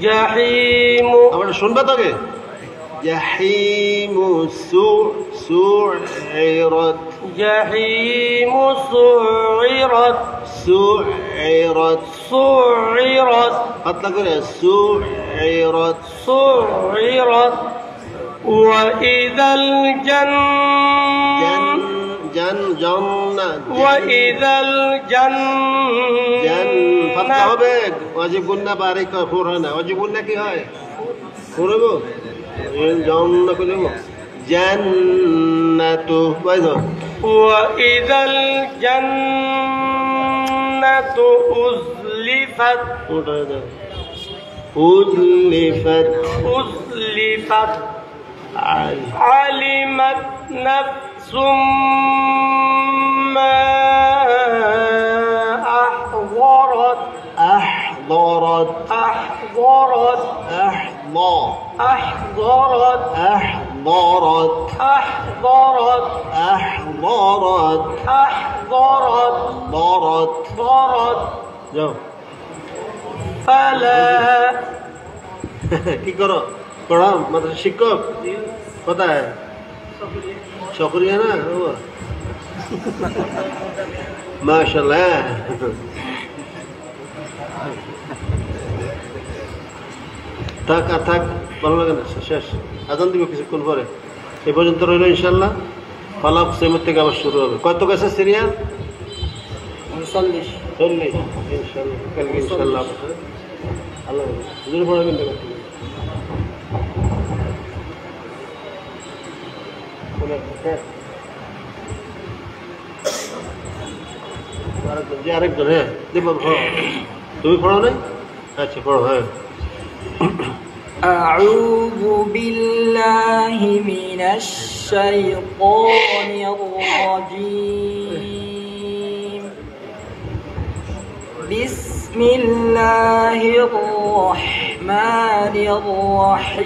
جحيم আমরা শুনবা তোকে جحيم سعرت أطلق كده سعرت وإذا وإذا ফাতহা হবে ওয়াজিব গুন্না বারিক ফুর হয় না ওয়াজিব গুন্না কি হয় ফুর হবে জান্নাত কইলে জান্নাতু বাইদো وإذا الجنة أزلفت علمت نفس ما أحضرت أحضرت أحضرت أحضى أحضرت أحضرت أحضرت أحضرت أحضرت ضرت ضرت যাও فلا কি করো পড়াও মাদ্রাসা শিক্ষক কোথায় শুকরিয়া না মাশাআল্লাহ থাক আর থাক ভালো লাগে না শেষ আজান দিবে কিছুক্ষণ পরে এ পর্যন্ত রইল ইনশাল্লাহ ফালাক সেমের থেকে আবার শুরু হবে কত গেছে সিরিয়াল 40 ইনশাল্লাহ কালকে ইনশাল্লাহ আল্লাহ হুজুর পড়াবেন না আরেকজন হ্যাঁ দেব তুমি পড়ো নাই আচ্ছা পড়ো হ্যাঁ أعوذ بالله من الشيطان الرجيم بسم الله الرحمن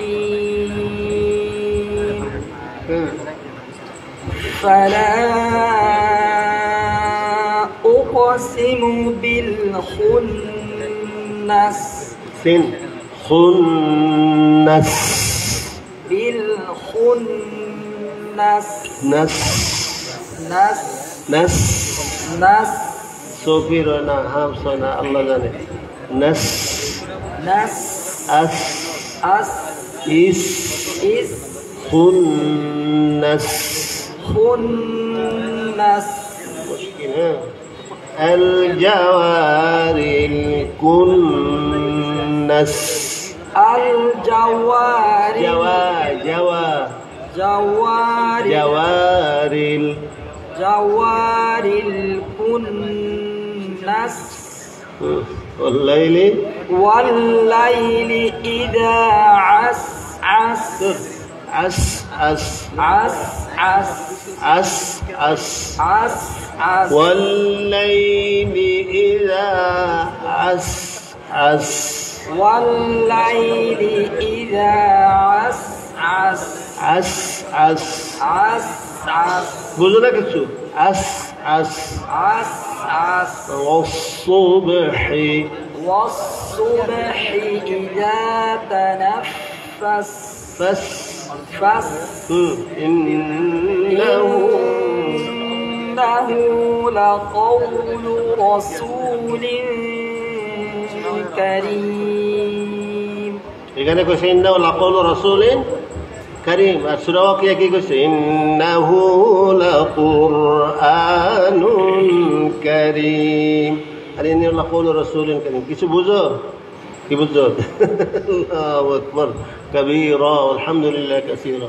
الرحيم فلا أقسم بالخنس سين خنس بالخنس نس نس نس نس صوفي رونا هم صنا الله جانے نس نس أس أس إس إس خنس خنس مشكلة ها الجوار الكنس الجوار جوار جوار جوار جوار الكنس والليل والليل إذا عس عس عس عس عس عس عس عس عس عس والليل إذا عس عس والليل إذا عس عس عس عس عس عس বুঝো না কিছু عس عس عس عس والصبح والصبح إذا تنفس فس فس إنه إنه لقول رسول كريم এখানে কইছে ইন্নাহু লাকাউলু রাসূলিন কারীম আর সূরা ওয়াকিয়া কি কইছে ইন্নাহু লাকুরআনুন কারীম আর ইন্নাহু লাকাউলু রাসূলিন কারীম কিছু বুঝো কি বুঝো আল্লাহু আকবার কবীরা আলহামদুলিল্লাহ কাসীরা